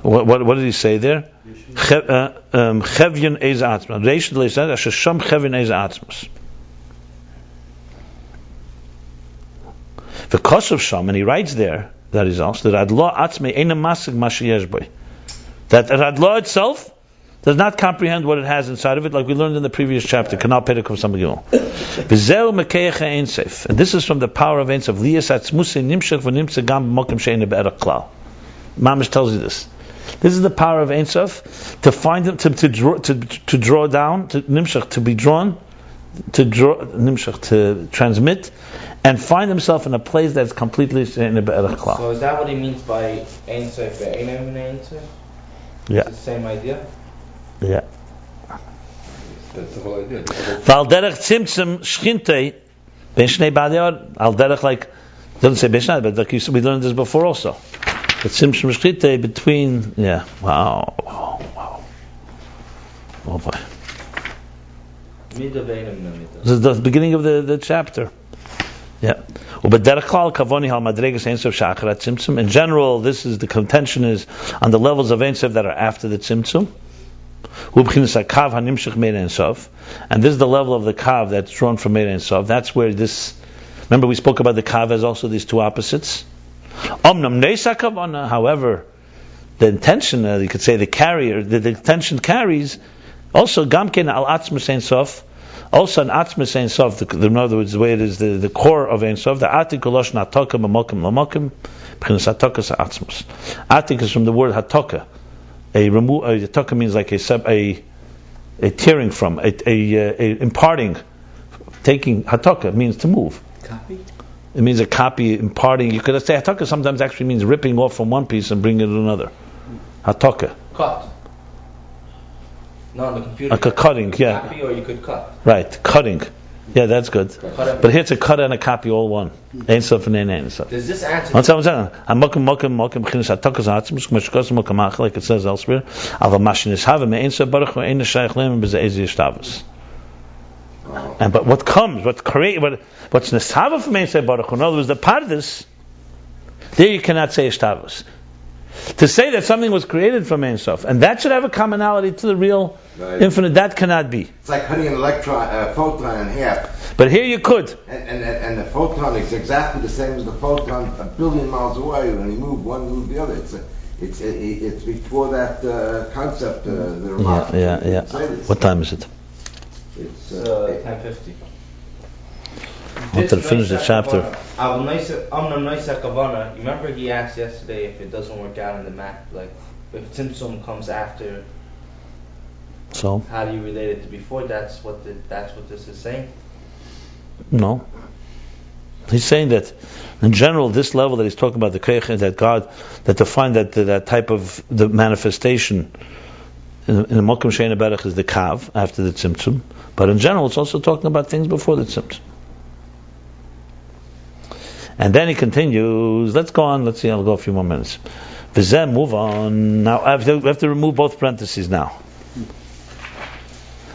what did he say there? Chevyon Eiz Atzmas. Reish Leisad Ashasham Chevyon Eiz Atzmas. The Kosov Sham, and he writes there, that is also, that Adla Atzmei Eina Masig Mashiyesh Boy. That Adla itself does not comprehend what it has inside of it, like we learned in the previous chapter. Kanal Perek of Samagil. V'zeu Mekeich Ein Seif, and this is from the power of Ein Seif. Liyas Atzmusei Nimshach v'Nimtze Gam B'Mokim She'ein Be'erach Klal. Mamish tells you this. This is the power of Ein Seif to find them, to draw down, to Nimshach, to be drawn, to Nimshach, to transmit, and find himself in a place that's completely She'ein Be'erach Klal. So is that what he means by Ein Seif ve'Einem Ein Seif? Yeah. It's the same idea? Yeah. That's the whole idea. Val derech tzimtzum shchintei ben shnei badiyar. Al derech, like, doesn't say ben shnei, but like we learned this before also. The tzimtzum shchintei between, yeah. Wow. Oh boy. This is the beginning of the chapter. Yeah. In general, this is the contention is on the levels of Ein Sof that are after the tzimtzum. And this is the level of the kav that's drawn from Meir Ein Sof. That's where this. Remember, we spoke about the kav as also these two opposites. However, the intention, you could say the carrier, the intention carries also gamken al atzmas Ein Sof. Also, an atzmas Ein Sof. In other words, the way it is, the core of Ein Sof. The atik kolosh natoka mamokim lamokim. B'chinas hatoka sa atzmas. Atik is from the word hatoka. A taka means like a tearing from, a imparting, taking. Hataka means to move. Copy? It means a copy, imparting. You could say hataka sometimes actually means ripping off from one piece and bringing it to another. Hataka. Cut. No, on the computer. Like a cutting, yeah. Copy, or you could cut. Right, cutting. Yeah, that's good. But here it's a cut and a copy, all one. Ein Sof and Ein Sof. Does this answer? Like it says elsewhere. And but what comes, what's neshava from Ein Sof Baruch Hu? In other words, the pardes, there you cannot say ishtavus. To say that something was created from Ein Sof, and that should have a commonality to the real infinite, that cannot be. It's like cutting an photon in half. But here you could. And the photon is exactly the same as the photon a billion miles away. When you move one, move the other. It's before that concept. Yeah. What time is it? It's 10:50. I wanted to finish the chapter. Remember he asked yesterday if it doesn't work out in the math, like if Tzimtzum comes after, so how do you relate it to before? That's what this is saying? No. He's saying that in general, this level that he's talking about, the Kreich, that God, that to find that type of the manifestation in the Mokum She'ein Berach is the Kav after the Tzimtzum, but in general it's also talking about things before the Tzimtzum. And then he continues. Let's go on. Let's see. I'll go a few more minutes. V'zeh, move on. Now we have to remove both parentheses now.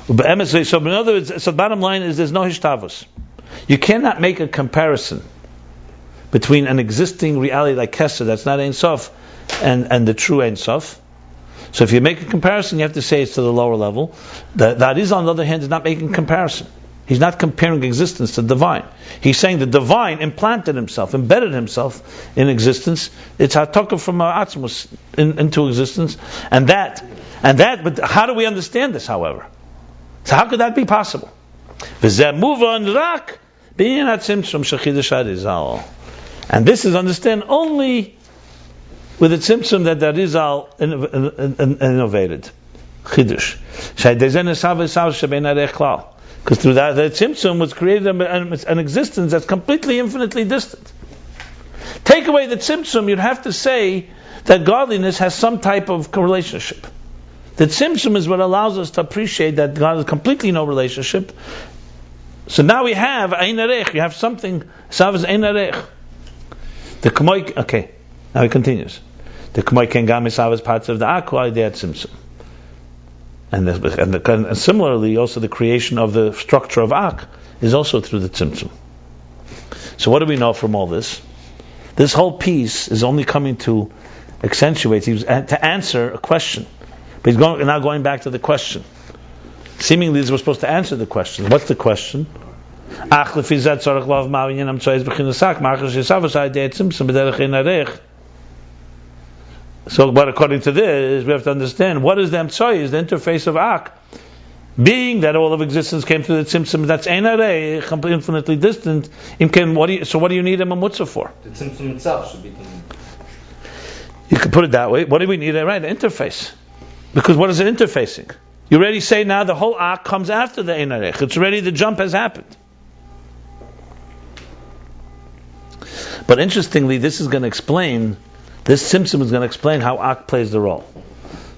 So in other words, so the bottom line is there's no hishtavus. You cannot make a comparison between an existing reality like Kesser that's not Ein Sof and the true Ein Sof. So if you make a comparison, you have to say it's to the lower level. That is, on the other hand, is not making a comparison. He's not comparing existence to the divine. He's saying the divine implanted himself, embedded himself in existence. It's hataka from Atzmus into existence, and that. But how do we understand this? However, so how could that be possible? And this is understand only with the tzimtzum that Arizal innovated. Chidush. Because through that, the Tzimtzum was created an existence that's completely infinitely distant. Take away the Tzimtzum, you'd have to say that godliness has some type of relationship. The Tzimtzum is what allows us to appreciate that God has completely no relationship. So now we have Ein Arech, you have something, Sav is Ein Arech. The K'moy, okay, now he continues. The K'moy Ken Gam Sav is parts of the Akwa, they had Tzimtzum. And similarly, also the creation of the structure of Ak is also through the Tzimtzum. So what do we know from all this? This whole piece is only coming to accentuate, to answer a question. But he's now going back to the question. Seemingly, we're supposed to answer the question. What's the question? So, but according to this, we have to understand what is the Amtsoy, is the interface of Ak. Being that all of existence came through the Tzimtzum, that's Ein Arei, infinitely distant. So what do you need a Mamutza for? The Tzimtzum itself should be the... You could put it that way. What do we need? Right, an interface. Because what is it interfacing? You already say now the whole Ak comes after the Ein Arei. It's already, the jump has happened. But interestingly, this is going to explain, this Tzimtzum is going to explain how Ak plays the role.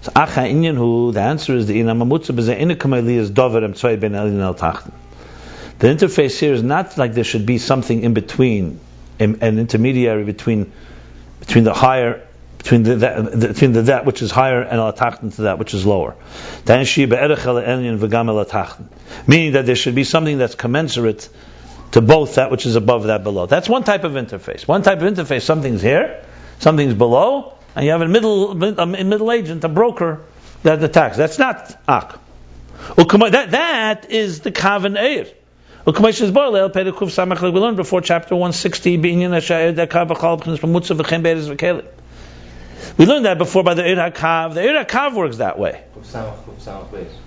So Acha Inyan Hu, the answer is the Inamamutza B'zeh Inakameli is Dover Emtsoy Ben Elin El Tachten. The interface here is not like there should be something in between, an intermediary between the higher, between that which is higher and El Tachten to that which is lower. Meaning that there should be something that's commensurate to both that which is above, that below. That's one type of interface. One type of interface, something's here, something's below, and you have a middle agent, a broker that attacks. That's not Ak. That is the Kavan Eir. We learned before chapter 160. We learned that before by the Eir HaKav. The Eir HaKav works that way.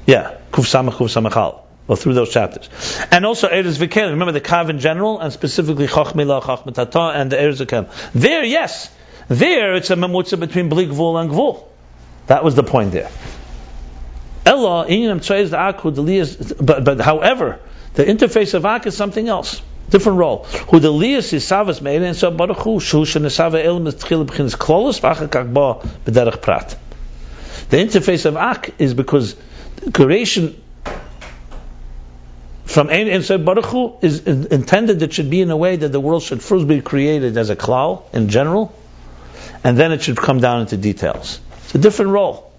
Yeah, Kuf Samachal. Well, through those chapters. And also Eretz V'Kelim. Remember the Kav in general, and specifically Chochmila, Chochmetata, and the Eretz V'Kelim. There, yes. There, it's a memutza between Bli Gvul and Gvul. That was the point there. Ella, Inyan Tzayz the Ak, but however, the interface of Ak is something else. Different role. Who the Lias is Savas Meir, and so Baruch Hu, Shu Shenesava El Mitzchil B'chinis Klolos, V'achakak Ba B'derech Prat. The interface of Ak is because creation from Ein and so Baruch Hu is intended that it should be in a way that the world should first be created as a klal in general, and then it should come down into details. It's a different role.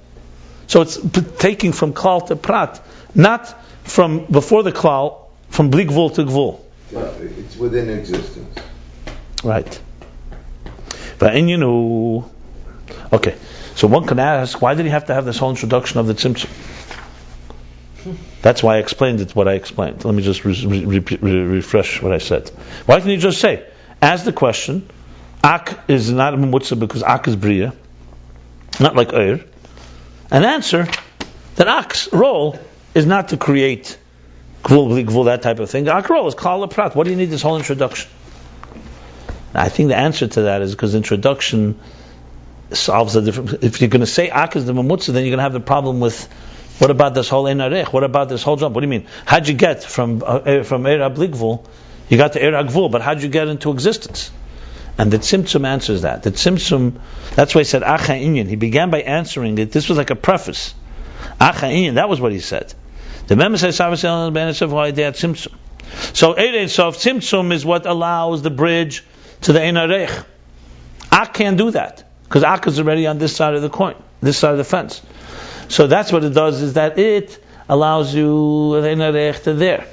So it's taking from klal to prat, not from before the klal, from bli gvul to gvul. Yeah, it's within existence. Right. But okay. So one can ask, why did he have to have this whole introduction of the Tzimtzum? That's why I explained it, what I explained. Let me just refresh what I said. Why can't you just say, ask the question, Ak is not a Memutza because Ak is Bria, not like Eir, and answer that Ak's role is not to create Gvul, that type of thing. Ak's role is Klal Prat. What do you need this whole introduction? I think the answer to that is because introduction solves a different... If you're going to say Ak is the Memutza, then you're going to have the problem with what about this whole Ein Arech? What about this whole jump? What do you mean? How'd you get from Eir Bli Gvul? You got to Eir Gvul, but how'd you get into existence? And the Tzimtzum answers that. The Tzimtzum, that's why he said Acha Inyan. He began by answering it. This was like a preface. Acha Inyan, that was what he said. The Mem says Tzimtzum. So Eir Sof Tzimtzum is what allows the bridge to the Ein Arech. Ak can't do that because Ak is already on this side of the coin, this side of the fence. So that's what it does, is that it allows you the Ein Arech to there.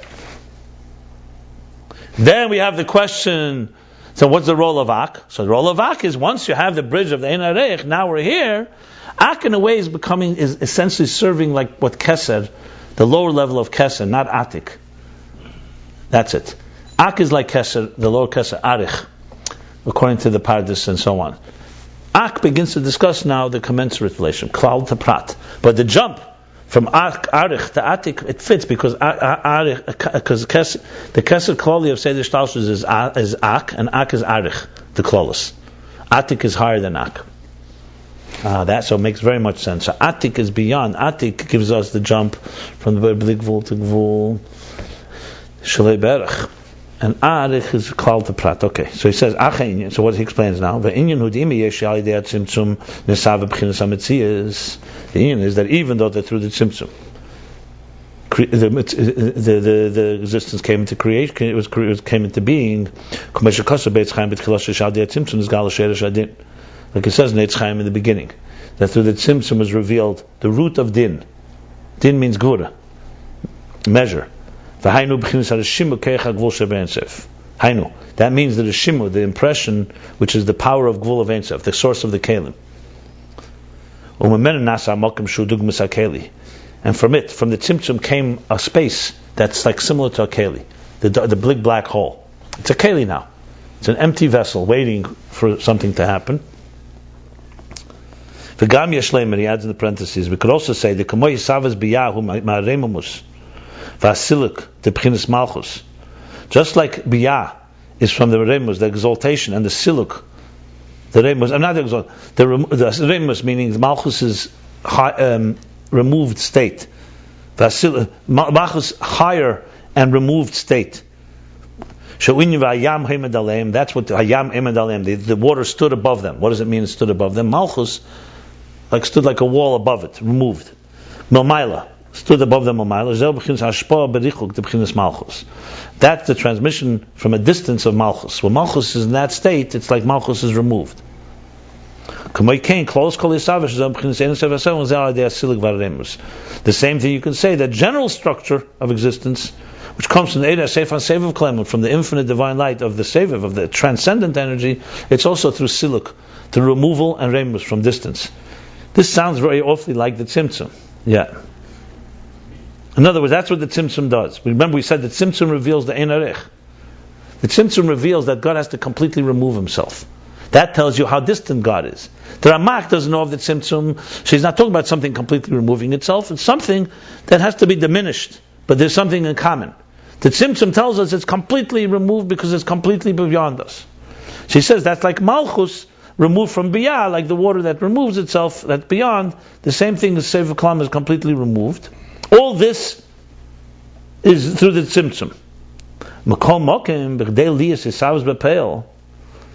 Then we have the question, so what's the role of Ak? So the role of Ak is once you have the bridge of the Ein Arech, now we're here, Ak in a way is essentially serving like what Keser, the lower level of Keser, not Atik. That's it. Ak is like Keser, the lower Keser, Arich, according to the Pardes and so on. Ak begins to discuss now the commensurate relation, Klal to Prat. But the jump from Arich to Atik, it fits because the Keser Klali of Seder Shtalshus is Ak, and Ak is Arich, the Klolos. Atik is higher than Ak. That so makes very much sense. So Atik is beyond. Atik gives us the jump from the word Bli Gvul to Gvul Shalei Berach. And Arich is called the Prat. Okay, so he says, so what he explains now, the Inyan is that even though they're through the Tzimtzum, the existence came into creation, it came into being, like it says in Eitz Chaim in the beginning, that through the Tzimtzum was revealed the root of Din. Din means Gura, measure. Hainu, that means that the shimu, the impression, which is the power of Gvul of Ein Sof, the source of the Kelim. And from the Tzimtzum came a space that's like similar to a Keli, the big black hole. It's a Keli now. It's an empty vessel waiting for something to happen. V'gam yeshleimer, he adds in the parentheses, we could also say the Kamoy Yisavas Biyahu Ma'aremumus Vasilik, the B'chinas Malchus. Just like Biyah is from the Remus, the exaltation, and the Siluk, the Remus, not the exaltation, the Remus, meaning the Malchus is removed state. Vasilik, Malchus, higher and removed state. That's what Hayam Emed Aleim, the water stood above them. What does it mean it stood above them? Malchus stood like a wall above it, removed. Milmaila stood above them. That's the transmission from a distance of Malchus. When Malchus is in that state, it's like Malchus is removed. The same thing you can say, that general structure of existence, which comes from the Eida Seif Seviv Klemut, from the infinite divine light of the Seviv, of the transcendent energy, it's also through Siluk, the removal and Remus from distance. This sounds very awfully like the Tzimtzum. Yeah. In other words, that's what the Tzimtzum does. Remember, we said that Tzimtzum reveals the Ein Arich. The Tzimtzum reveals that God has to completely remove himself. That tells you how distant God is. The Ramak doesn't know of the Tzimtzum, so he's not talking about something completely removing itself. It's something that has to be diminished, but there's something in common. The Tzimtzum tells us it's completely removed because it's completely beyond us. She says that's like Malchus removed from Biyah, like the water that removes itself, that's beyond. The same thing as Sefer Kalam is completely removed. All this is through the Tzimtzum.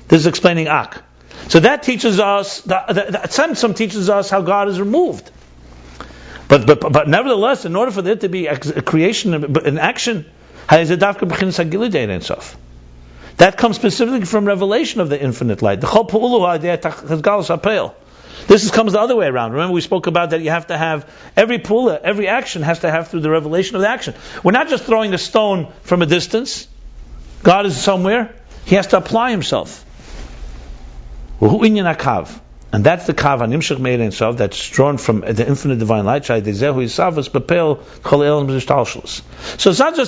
This is explaining Ak. So that teaches us, the Tzimtzum teaches us how God is removed. But nevertheless, in order for there to be a creation, an action, that comes specifically from revelation of the infinite light. This comes the other way around. Remember, we spoke about that you have to have every pula, every action has to have through the revelation of the action. We're not just throwing a stone from a distance. God is somewhere. He has to apply himself. And that's the kav hanimshach meir ein sof that's drawn from the infinite divine light. So it's not just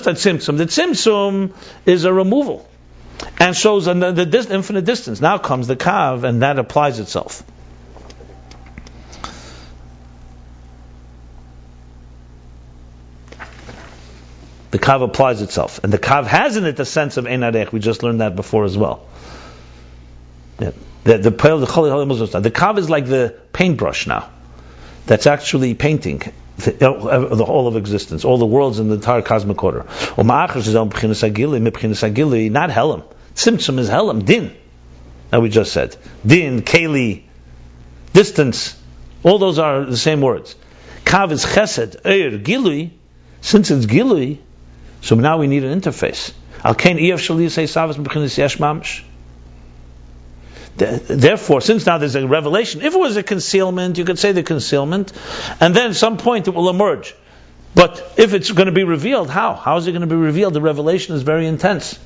a tzimtzum. The tzimtzum is a removal and shows the infinite distance. Now comes the kav, and that applies itself. The kav applies itself, and the kav has in it the sense of ein arech. We just learned that before as well. Yeah. The kav is like the paintbrush now, that's actually painting the whole of existence, all the worlds in the entire cosmic order. Not helam. Tzimtzum is helam, din. That we just said. Din, keli, distance. All those are the same words. Kav is chesed, gilui. Since it's gilui, so now we need an interface. Therefore, since now there's a revelation, if it was a concealment, you could say the concealment, and then at some point it will emerge. But if it's going to be revealed, how? How is it going to be revealed? The revelation is very intense.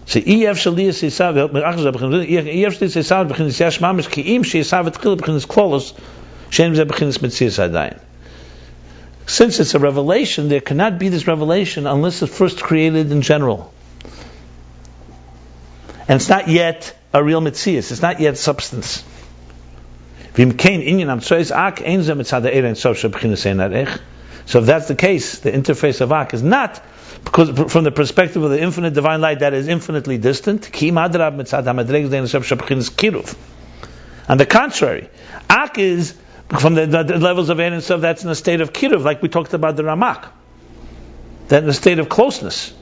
So since it's a revelation, there cannot be this revelation unless it's first created in general. And it's not yet a real mitzias, it's not yet substance. So if that's the case, the interface of Ak is not because from the perspective of the infinite divine light that is infinitely distant. On the contrary, Ak is from the levels of Ein and Sof, that's in a state of Kiruv, like we talked about the Ramak. That in a state of closeness.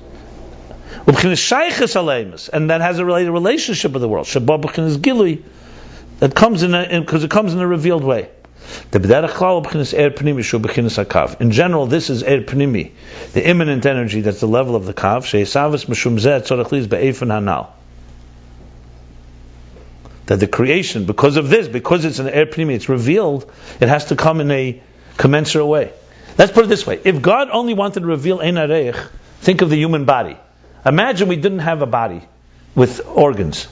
And that has a related relationship with the world. That comes because it comes in a revealed way. In general, this is Er Pnimi, the immanent energy that's the level of the Kav. That the creation, because of this, because it's an Er Pnimi, it's revealed, it has to come in a commensurate way. Let's put it this way. If God only wanted to reveal Ein Areich, think of the human body. Imagine we didn't have a body with organs.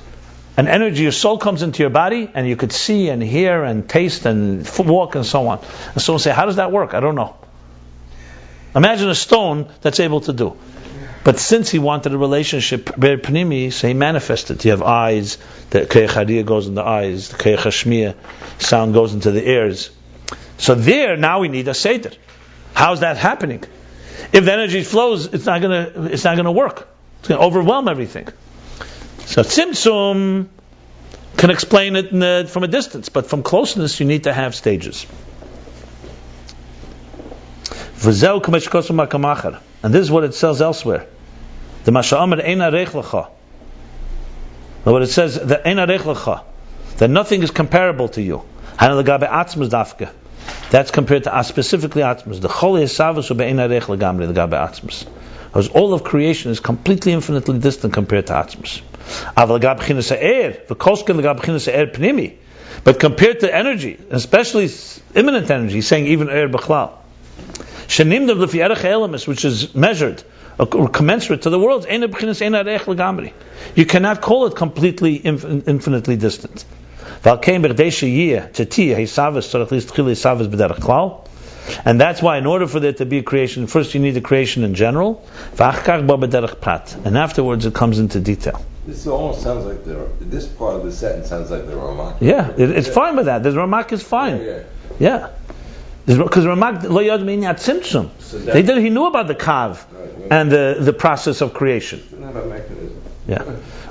An energy, your soul comes into your body, and you could see and hear and taste and walk and so on. And someone say, how does that work? I don't know. Imagine a stone that's able to do. But since he wanted a relationship, Ber Pnimi, so he manifested. You have eyes, the Keich Hadiyah goes in the eyes, the Keich Hashmiya, sound goes into the ears. So there, now we need a Seder. How's that happening? If the energy flows, it's not gonna work. It's going to overwhelm everything. So Tzimtzum can explain it from a distance, but from closeness you need to have stages. And this is what it says elsewhere. The Masha'amar Ein Areich Lecha. What it says, that Ein Areich Lecha, that nothing is comparable to you. That's compared to specifically Atzmus. The Chol Yesavus U'Be'ein Areich Legamri Legabe Atzmus. Because all of creation is completely infinitely distant compared to Atzmus. But compared to energy, especially immanent energy, saying even Er B'chlal, which is measured or commensurate to the world, you cannot call it completely infinitely distant. And that's why in order for there to be a creation, first you need a creation in general, and afterwards it comes into detail. This almost sounds like this part of the sentence sounds like the Ramak. Yeah, it's fine with that. The Ramak is fine. Yeah. Because Ramak lo yad minyat tzimtzum. He knew about the Kav and the process of creation. Yeah.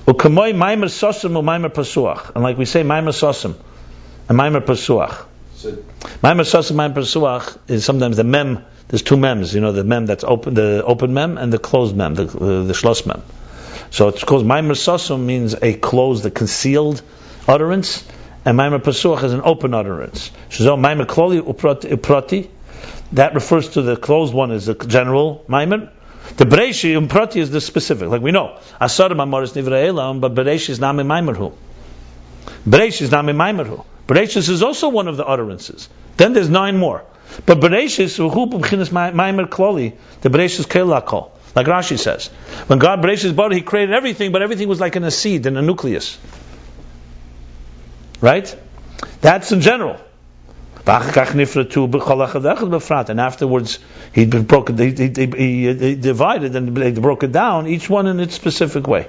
U'kamoi maimer sosim u'maimer pasuach. And like we say, maimer sosim and maimer pasuach. Maimer sosim, maimer pasuach is sometimes the mem. There's two mems. The mem that's open, the open mem, and the closed mem, the shlos mem. So it's called Maimer Sosum means a closed, a concealed utterance, and Maimer Pasuach is an open utterance. So Maimer Kloli Uprati, that refers to the closed one as the general Maimer. The Bereishi Uprati is the specific. Like we know, Asarim Amoris Nivra Elam, but Bereishi is Nami Maimerhu. Bereishi is Nami Maimerhu. Bereishi is also one of the utterances. Then there's 9 more. But Bereishi is Maimer Kloli, the Bereishi is Kelakol. Like Rashi says, when God breaks his body, he created everything, but everything was like in a seed, in a nucleus. Right? That's in general. And afterwards, he divided and they broke it down, each one in its specific way.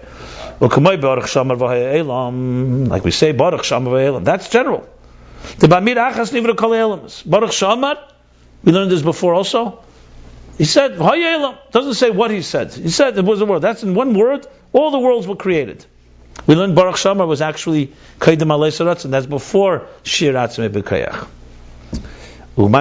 Like we say, Baruch Shamar, that's general. Baruch Shamar, we learned this before also. He said, doesn't say what he said. He said it was a word. That's in one word, all the worlds were created. We learned Baruch Shamar was actually Kaidem Alei Saratz, and that's before Shir Atzmei B'Kayach. Like the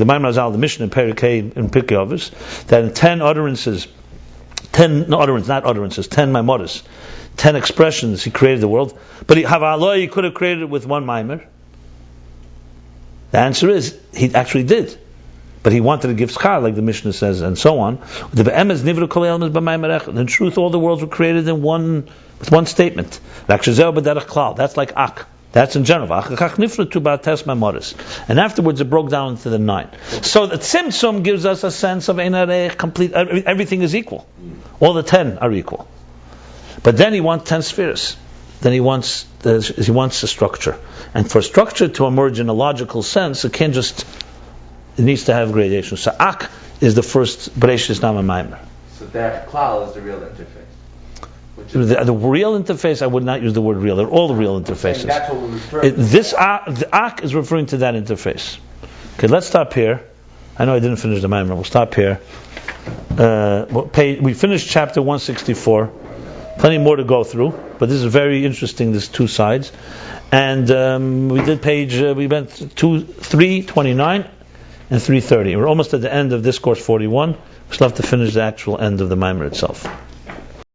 Maimer Azal, the Mishnah in Perikei in Pirkei Avos, that in 10 utterances, 10 Maimoris, 10 expressions, he created the world. But he could have created it with one Maimer. The answer is, he actually did. But he wanted to give schar, like the Mishnah says, and so on. In truth, all the worlds were created with one statement. That's like Ak. That's in general. And afterwards it broke down into the 9. So the Tzimtzum gives us a sense of complete, everything is equal. All the 10 are equal. But then he wants 10 spheres. Then he wants the structure, and for structure to emerge in a logical sense, it needs to have gradation. So Ak is the first Bereishis Nama Maimer. So that Klal is the real interface. The real interface, I would not use the word real. They're all the real interfaces. That's what we're referring to. The Ak is referring to that interface. Okay, let's stop here. I know I didn't finish the Maimer. We'll stop here. We finished chapter 164. Plenty more to go through, but this is very interesting. There's two sides, and we did we went 329 and 330. We're almost at the end of Discourse 41. We still have to finish the actual end of the Maimer itself.